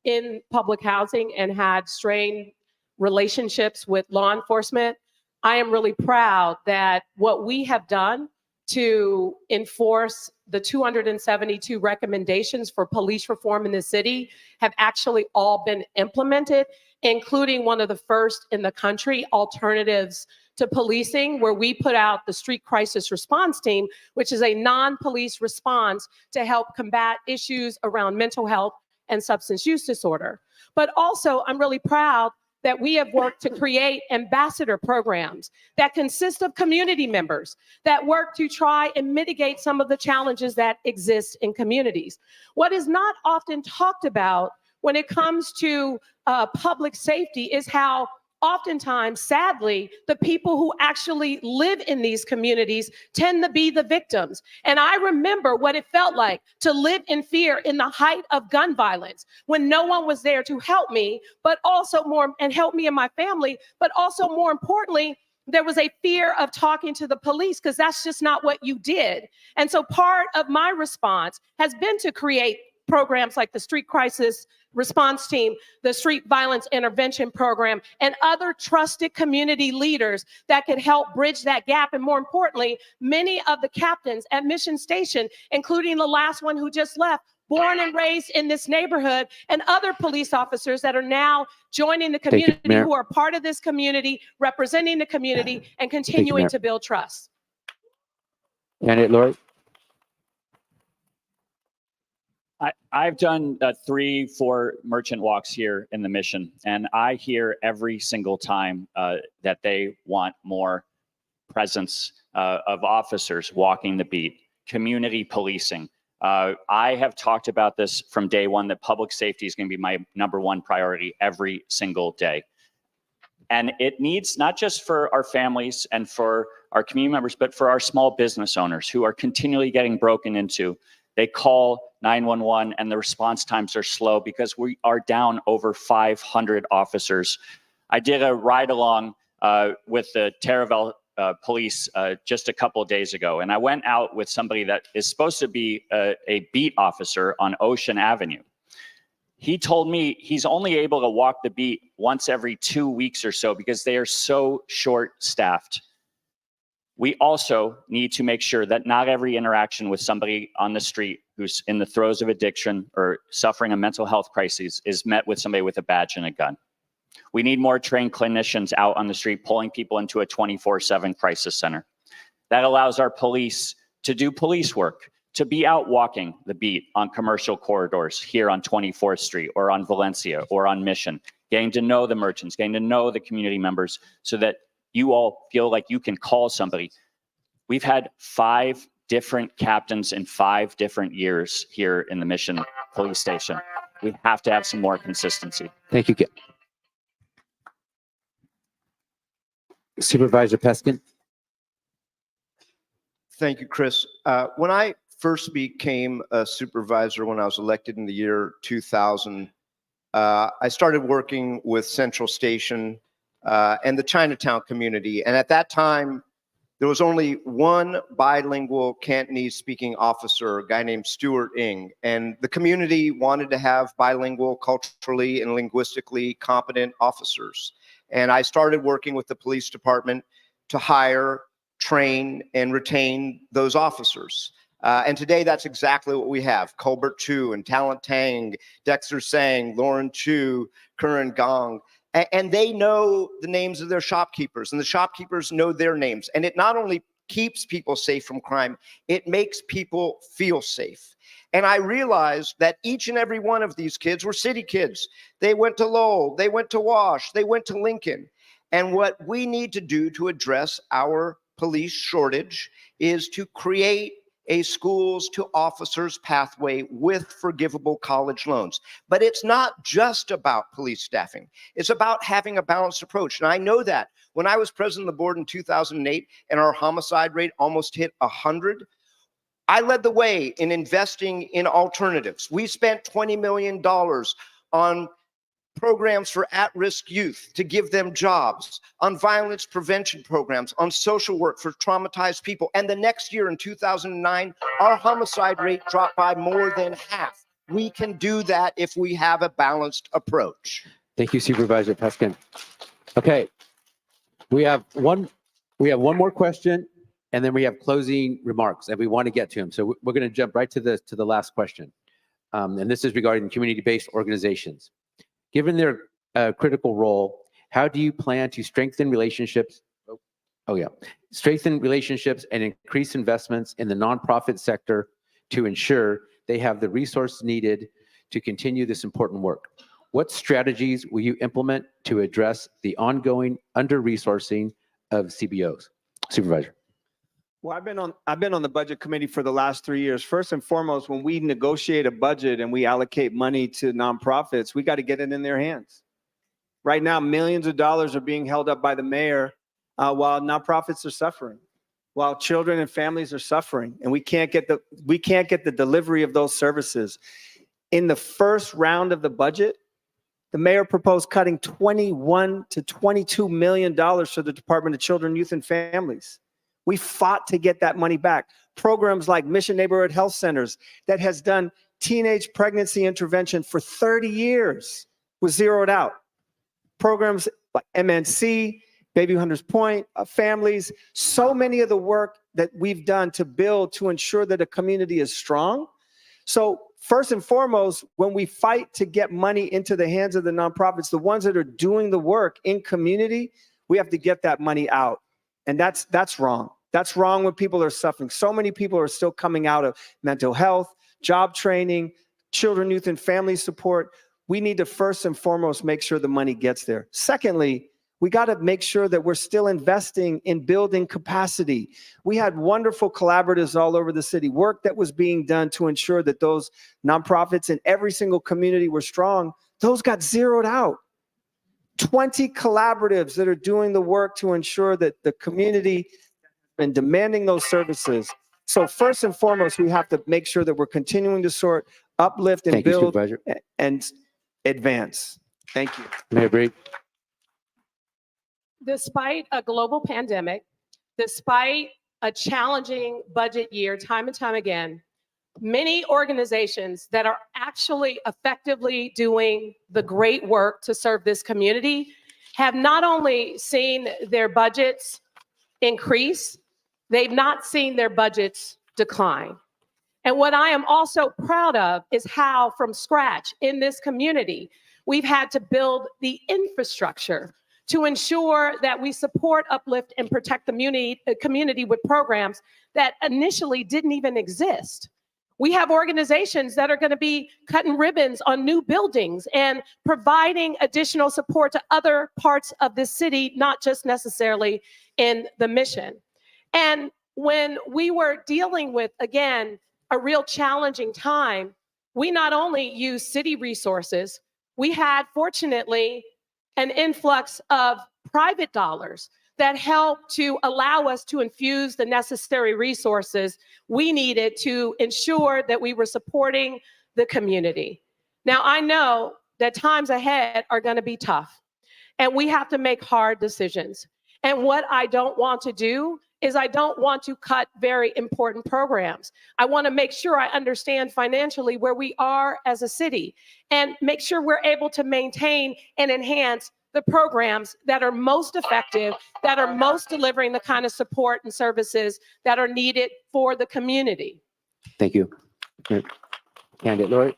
in public housing and had strained relationships with law enforcement, I am really proud that what we have done to enforce the 272 recommendations for police reform in the city have actually all been implemented, including one of the first in the country, alternatives to policing, where we put out the Street Crisis Response Team, which is a non-police response to help combat issues around mental health and substance use disorder. But also, I'm really proud that we have worked to create ambassador programs that consist of community members that work to try and mitigate some of the challenges that exist in communities. What is not often talked about when it comes to public safety is how oftentimes, sadly, the people who actually live in these communities tend to be the victims. And I remember what it felt like to live in fear in the height of gun violence, when no one was there to help me, but also and help me and my family, but also more importantly, there was a fear of talking to the police because that's just not what you did. And so part of my response has been to create programs like the Street Crisis Response Team, the Street Violence Intervention Program, and other trusted community leaders that could help bridge that gap. And more importantly, many of the captains at Mission Station, including the last one who just left, born and raised in this neighborhood, and other police officers that are now joining the community, who are part of this community, representing the community, and continuing to build trust. Candidate Lori? I've done 3-4 merchant walks here in the Mission, and I hear every single time that they want more presence of officers walking the beat, community policing. I have talked about this from day one, that public safety is going to be my #1 priority every single day. And it needs, not just for our families and for our community members, but for our small business owners who are continually getting broken into. They call 911 and the response times are slow because we are down over 500 officers. I did a ride along with the Taraval police just a couple of days ago, and I went out with somebody that is supposed to be a beat officer on Ocean Avenue. He told me he's only able to walk the beat once every 2 weeks or so because they are so short-staffed. We also need to make sure that not every interaction with somebody on the street who's in the throes of addiction or suffering a mental health crisis is met with somebody with a badge and a gun. We need more trained clinicians out on the street pulling people into a 24/7 crisis center. That allows our police to do police work, to be out walking the beat on commercial corridors here on 24th Street or on Valencia or on Mission, getting to know the merchants, getting to know the community members so that you all feel like you can call somebody. We've had 5 different captains in 5 different years here in the Mission Police Station. We have to have some more consistency. Thank you. Supervisor Peskin? Thank you, Chris. When I first became a supervisor, when I was elected in the year 2000, I started working with Central Station and the Chinatown community. And at that time, there was only one bilingual Cantonese-speaking officer, a guy named Stuart Ng. And the community wanted to have bilingual, culturally and linguistically competent officers. And I started working with the police department to hire, train, and retain those officers. And today, that's exactly what we have. Colbert Chu and Talent Tang, Dexter Sang, Lauren Chu, Curran Gong. And they know the names of their shopkeepers, and the shopkeepers know their names. And it not only keeps people safe from crime, it makes people feel safe. And I realized that each and every one of these kids were city kids. They went to Lowell, they went to Wash, they went to Lincoln. And what we need to do to address our police shortage is to create a schools to officers pathway with forgivable college loans. But it's not just about police staffing. It's about having a balanced approach. And I know that when I was president of the board in 2008 and our homicide rate almost hit 100, I led the way in investing in alternatives. We spent $20 million on programs for at-risk youth to give them jobs, on violence prevention programs, on social work for traumatized people. And the next year in 2009, our homicide rate dropped by more than half. We can do that if we have a balanced approach. Thank you, Supervisor Peskin. Okay, we have one more question, and then we have closing remarks, and we want to get to them. So we're going to jump right to the last question, and this is regarding community-based organizations. Given their critical role, how do you plan to strengthen relationships? Strengthen relationships and increase investments in the nonprofit sector to ensure they have the resources needed to continue this important work? What strategies will you implement to address the ongoing under-resourcing of CBOs? Supervisor. Well, I've been on the budget committee for the last 3 years. First and foremost, when we negotiate a budget and we allocate money to nonprofits, we got to get it in their hands. Right now, millions of dollars are being held up by the mayor while nonprofits are suffering, while children and families are suffering, and we can't get the delivery of those services. In the first round of the budget, the mayor proposed cutting $21 to $22 million for the Department of Children, Youth, and Families. We fought to get that money back. Programs like Mission Neighborhood Health Centers that has done teenage pregnancy intervention for 30 years was zeroed out. Programs like MNC, Baby Hunters Point, families, so many of the work that we've done to build to ensure that a community is strong. So first and foremost, when we fight to get money into the hands of the nonprofits, the ones that are doing the work in community, we have to get that money out. And that's wrong. That's wrong when people are suffering. So many people are still coming out of mental health, job training, children, youth, and family support. We need to first and foremost make sure the money gets there. Secondly, we got to make sure that we're still investing in building capacity. We had wonderful collaboratives all over the city, work that was being done to ensure that those nonprofits in every single community were strong. Those got zeroed out. 20 collaboratives that are doing the work to ensure that the community and demanding those services. So first and foremost, we have to make sure that we're continuing to sort, uplift, and build and advance. Thank you. Mayor Bree. Despite a global pandemic, despite a challenging budget year, time and time again, many organizations that are actually effectively doing the great work to serve this community have not only seen their budgets increase, they've not seen their budgets decline. And what I am also proud of is how from scratch in this community, we've had to build the infrastructure to ensure that we support, uplift, and protect the community with programs that initially didn't even exist. We have organizations that are going to be cutting ribbons on new buildings and providing additional support to other parts of the city, not just necessarily in the mission. And when we were dealing with, again, a real challenging time, we not only used city resources, we had, fortunately, an influx of private dollars that helped to allow us to infuse the necessary resources we needed to ensure that we were supporting the community. Now, I know that times ahead are going to be tough, and we have to make hard decisions. And what I don't want to do is I don't want to cut very important programs. I want to make sure I understand financially where we are as a city and make sure we're able to maintain and enhance the programs that are most effective, that are most delivering the kind of support and services that are needed for the community. Thank you. Candidate Lori.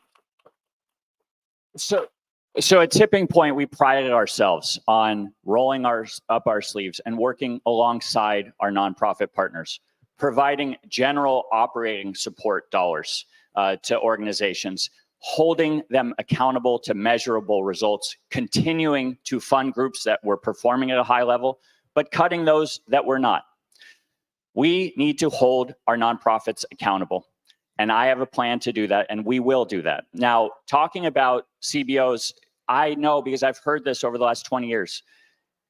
So at Tipping Point, we prided ourselves on rolling up our sleeves and working alongside our nonprofit partners, providing general operating support dollars to organizations, holding them accountable to measurable results, continuing to fund groups that were performing at a high level, but cutting those that were not. We need to hold our nonprofits accountable. And I have a plan to do that, and we will do that. Now, talking about CBOs, I know because I've heard this over the last 20 years.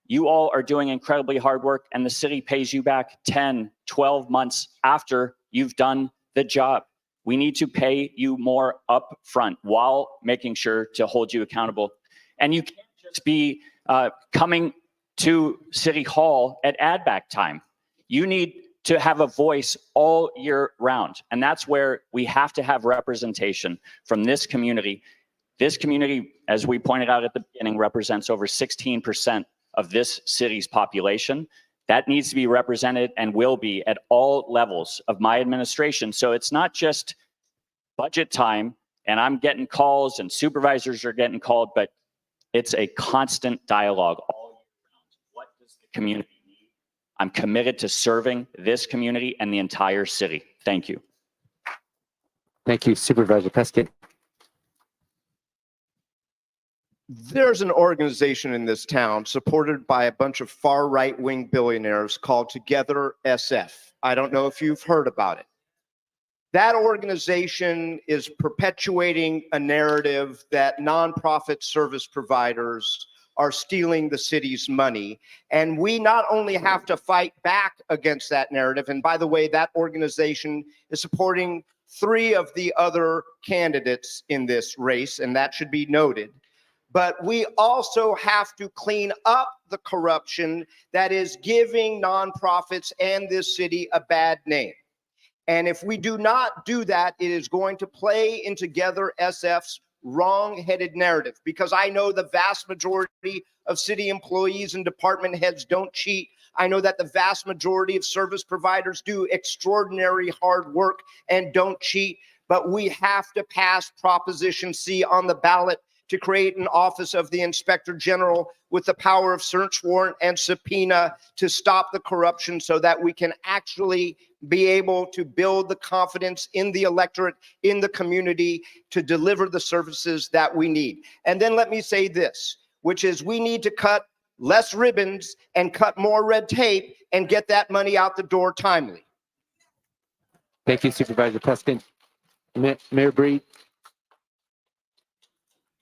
You all are doing incredibly hard work, and the city pays you back 10, 12 months after you've done the job. We need to pay you more upfront while making sure to hold you accountable. And you can't just be coming to City Hall at add back time. You need to have a voice all year round. And that's where we have to have representation from this community. This community, as we pointed out at the beginning, represents over 16% of this city's population. That needs to be represented and will be at all levels of my administration. So it's not just budget time and I'm getting calls and supervisors are getting called, but it's a constant dialogue all year round. What does the community need? I'm committed to serving this community and the entire city. Thank you. Thank you, Supervisor Peskin. There's an organization in this town supported by a bunch of far right-wing billionaires called Together SF. I don't know if you've heard about it. That organization is perpetuating a narrative that nonprofit service providers are stealing the city's money. And we not only have to fight back against that narrative, and by the way, that organization is supporting 3 of the other candidates in this race, and that should be noted. But we also have to clean up the corruption that is giving nonprofits and this city a bad name. And if we do not do that, it is going to play in Together SF's wrong-headed narrative, because I know the vast majority of city employees and department heads don't cheat. I know that the vast majority of service providers do extraordinary hard work and don't cheat. But we have to pass Proposition C on the ballot to create an office of the Inspector General with the power of search warrant and subpoena to stop the corruption, so that we can actually be able to build the confidence in the electorate, in the community, to deliver the services that we need. And then let me say this, which is we need to cut less ribbons and cut more red tape and get that money out the door timely. Thank you, Supervisor Peskin. Mayor Breed.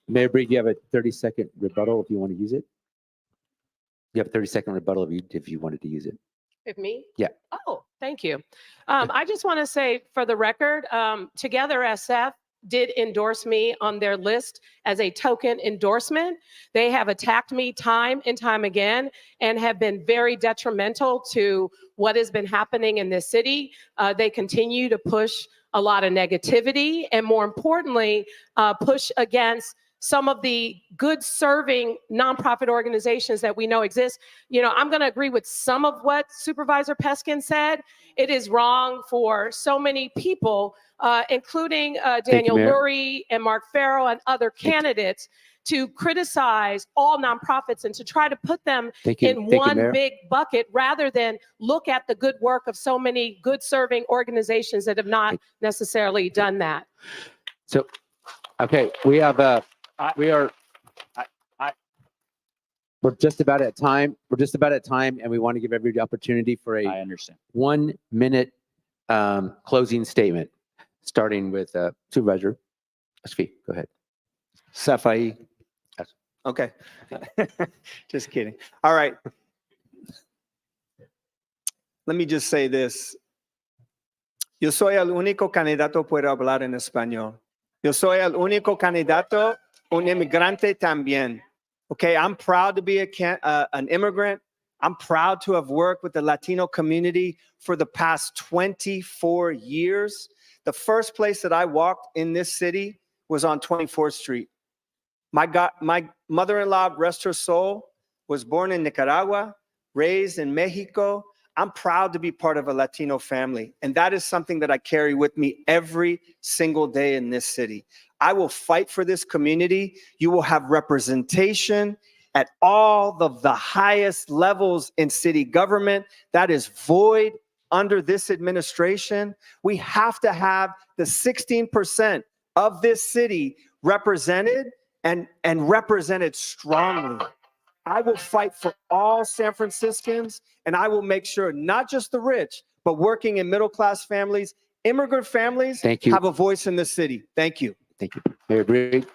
Mayor Breed, you have a 30-second rebuttal if you want to use it. You have a 30-second rebuttal if you wanted to use it. With me? Yeah. Oh, thank you. I just want to say for the record, Together SF did endorse me on their list as a token endorsement. They have attacked me time and time again and have been very detrimental to what has been happening in this city. They continue to push a lot of negativity and, more importantly, push against some of the good serving nonprofit organizations that we know exist. You know, I'm going to agree with some of what Supervisor Peskin said. It is wrong for so many people, including Daniel Lurie and Mark Farrow and other candidates, to criticize all nonprofits and to try to put them in one big bucket rather than look at the good work of so many good serving organizations that have not necessarily done that. So, okay, we have we're just about at time. We're just about at time, and we want to give everybody the opportunity for a 1-minute closing statement, starting with Supervisor Ashfi. Go ahead. Safai. Okay. Just kidding. All right. Let me just say this. Yo soy el único candidato puedo hablar en español. Yo soy el único candidato, un inmigrante también. Okay, I'm proud to be an immigrant. I'm proud to have worked with the Latino community for the past 24 years. The first place that I walked in this city was on 24th Street. My mother-in-law, rest her soul, was born in Nicaragua, raised in Mexico. I'm proud to be part of a Latino family, and that is something that I carry with me every single day in this city. I will fight for this community. You will have representation at all of the highest levels in city government. That is void under this administration. We have to have the 16% of this city represented and represented strongly. I will fight for all San Franciscans, and I will make sure not just the rich, but working in middle-class families, immigrant families have a voice in the city. Thank you. Thank you. Mayor Breed.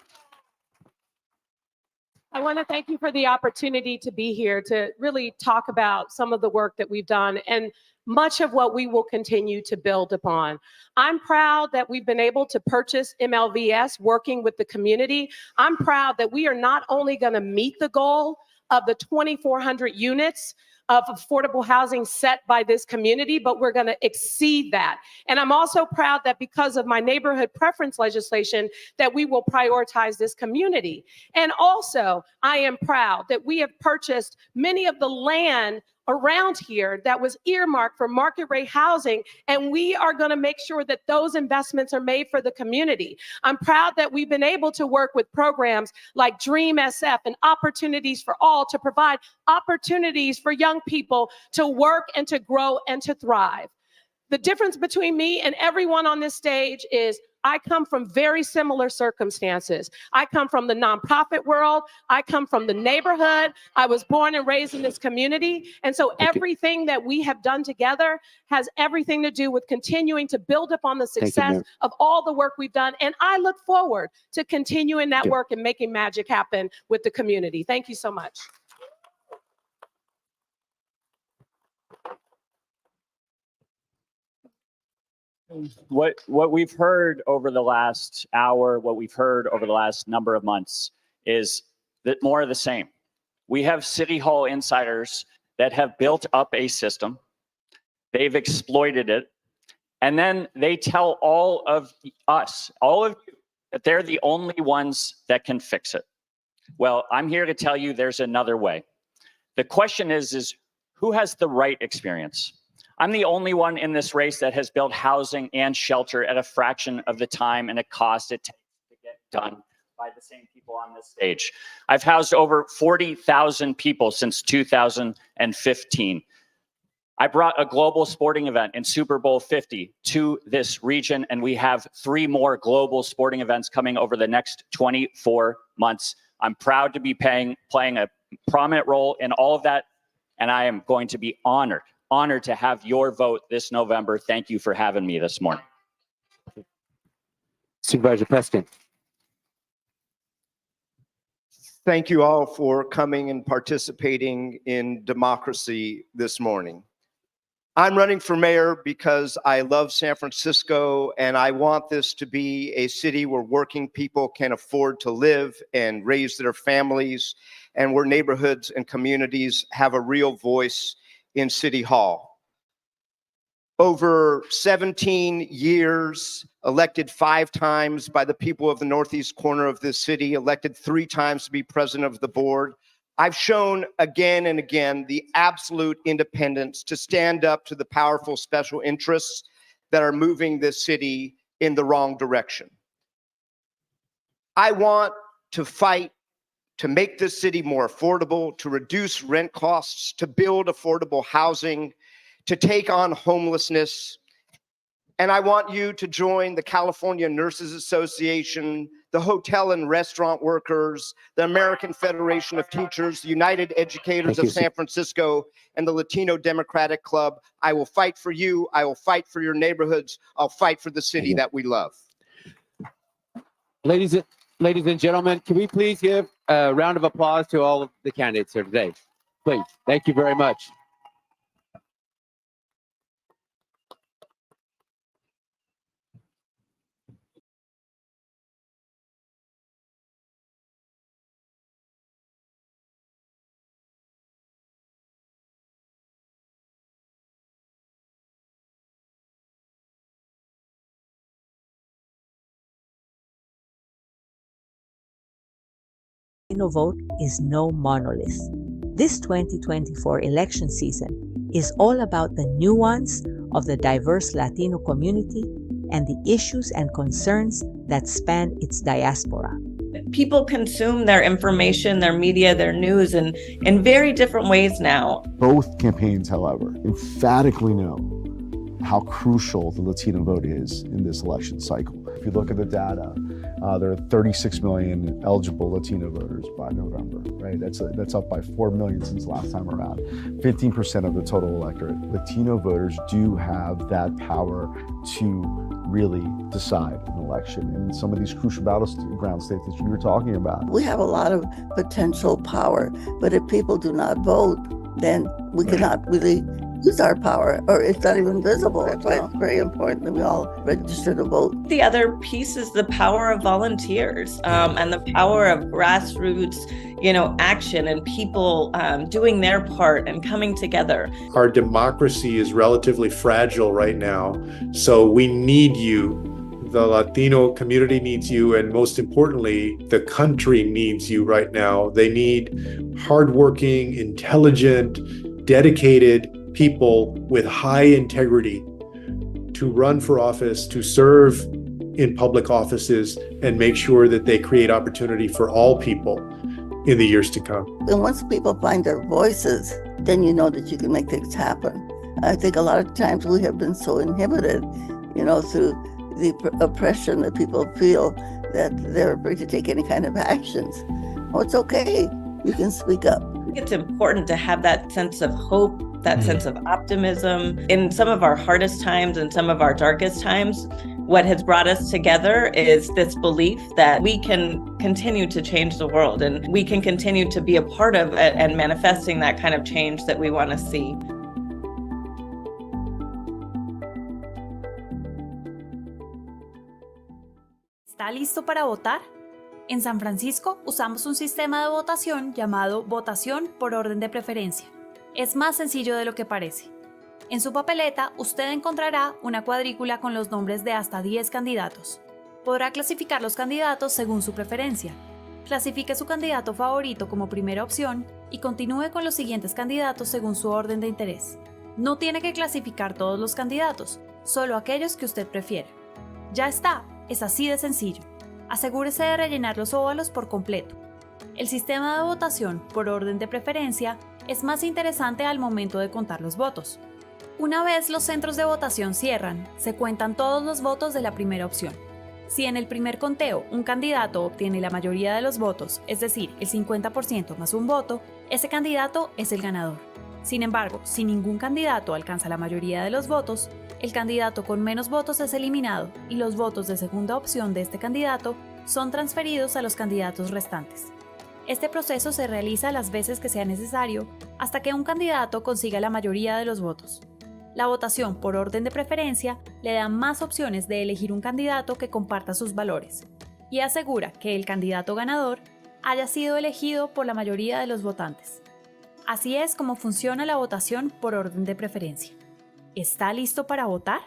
I want to thank you for the opportunity to be here to really talk about some of the work that we've done. And much of what we will continue to build upon. I'm proud that we've been able to purchase MLVS working with the community. I'm proud that we are not only going to meet the goal of the 2,400 units of affordable housing set by this community, but we're going to exceed that. And I'm also proud that because of my neighborhood preference legislation, that we will prioritize this community. And also, I am proud that we have purchased many of the land around here that was earmarked for market rate housing, and we are going to make sure that those investments are made for the community. I'm proud that we've been able to work with programs like Dream SF and Opportunities for All to provide opportunities for young people to work and to grow and to thrive. The difference between me and everyone on this stage is I come from very similar circumstances. I come from the nonprofit world. I come from the neighborhood. I was born and raised in this community. And so everything that we have done together has everything to do with continuing to build upon the success of all the work we've done. And I look forward to continuing that work and making magic happen with the community. Thank you so much. What we've heard over the last hour, what we've heard over the last number of months is that more of the same. We have City Hall insiders that have built up a system, they've exploited it, and then they tell all of us, all of you, that they're the only ones that can fix it. Well, I'm here to tell you there's another way. The question is who has the right experience? I'm the only one in this race that has built housing and shelter at a fraction of the time and a cost it takes to get done by the same people on this stage. I've housed over 40,000 people since 2015. I brought a global sporting event in Super Bowl 50 to this region, and we have 3 more global sporting events coming over the next 24 months. I'm proud to be playing a prominent role in all of that, and I am going to be honored to have your vote this November. Thank you for having me this morning. Supervisor Peskin. Thank you all for coming and participating in democracy this morning. I'm running for mayor because I love San Francisco and I want this to be a city where working people can afford to live and raise their families, and where neighborhoods and communities have a real voice in City Hall. Over 17 years, elected 5 times by the people of the northeast corner of this city, elected 3 times to be president of the board. I've shown again and again the absolute independence to stand up to the powerful special interests that are moving this city in the wrong direction. I want to fight to make this city more affordable, to reduce rent costs, to build affordable housing, to take on homelessness. And I want you to join the California Nurses Association, the hotel and restaurant workers, the American Federation of Teachers, the United Educators of San Francisco, and the Latino Democratic Club. I will fight for you. I will fight for your neighborhoods. I'll fight for the city that we love. Ladies and gentlemen, can we please give a round of applause to all of the candidates here today? Please. Thank you very much. Latino vote is no monolith. This 2024 election season is all about the nuance of the diverse Latino community and the issues and concerns that span its diaspora. People consume their information, their media, their news in very different ways now. Both campaigns, however, emphatically know how crucial the Latino vote is in this election cycle. If you look at the data, there are 36 million eligible Latino voters by November, right? That's up by 4 million since last time around. 15% of the total electorate. Latino voters do have that power to really decide an election in some of these crucial battleground states that you were talking about. We have a lot of potential power, but if people do not vote, then we cannot really use our power, or it's not even visible. That's why it's very important that we all register to vote. The other piece is the power of volunteers and the power of grassroots, action and people doing their part and coming together. Our democracy is relatively fragile right now, so we need you. The Latino community needs you, and most importantly, the country needs you right now. They need hardworking, intelligent, dedicated people with high integrity to run for office, to serve in public offices, and make sure that they create opportunity for all people in the years to come. And once people find their voices, then you know that you can make things happen. I think a lot of times we have been so inhibited, through the oppression that people feel, that they're afraid to take any kind of actions. Oh, it's okay. You can speak up. It's important to have that sense of hope, that sense of optimism. In some of our hardest times and some of our darkest times, what has brought us together is this belief that we can continue to change the world and we can continue to be a part of it and manifesting that kind of change that we want to see. ¿Está listo para votar? En San Francisco usamos un sistema de votación llamado votación por orden de preferencia. Es más sencillo de lo que parece. En su papeleta usted encontrará una cuadrícula con los nombres de hasta 10 candidatos. Podrá clasificar los candidatos según su preferencia. Clasifique su candidato favorito como primera opción y continúe con los siguientes candidatos según su orden de interés. No tiene que clasificar todos los candidatos, solo aquellos que usted prefiera. Ya está. Es así de sencillo. Asegúrese de rellenar los óvalos por completo. El sistema de votación por orden de preferencia es más interesante al momento de contar los votos. Una vez los centros de votación cierran, se cuentan todos los votos de la primera opción. Si en el primer conteo un candidato obtiene la mayoría de los votos, es decir, el 50% más un voto, ese candidato es el ganador. Sin embargo, si ningún candidato alcanza la mayoría de los votos, el candidato con menos votos es eliminado y los votos de segunda opción de este candidato son transferidos a los candidatos restantes. Este proceso se realiza las veces que sea necesario hasta que un candidato consiga la mayoría de los votos. La votación por orden de preferencia le da más opciones de elegir un candidato que comparta sus valores y asegura que el candidato ganador haya sido elegido por la mayoría de los votantes. Así es como funciona la votación por orden de preferencia. ¿Está listo para votar?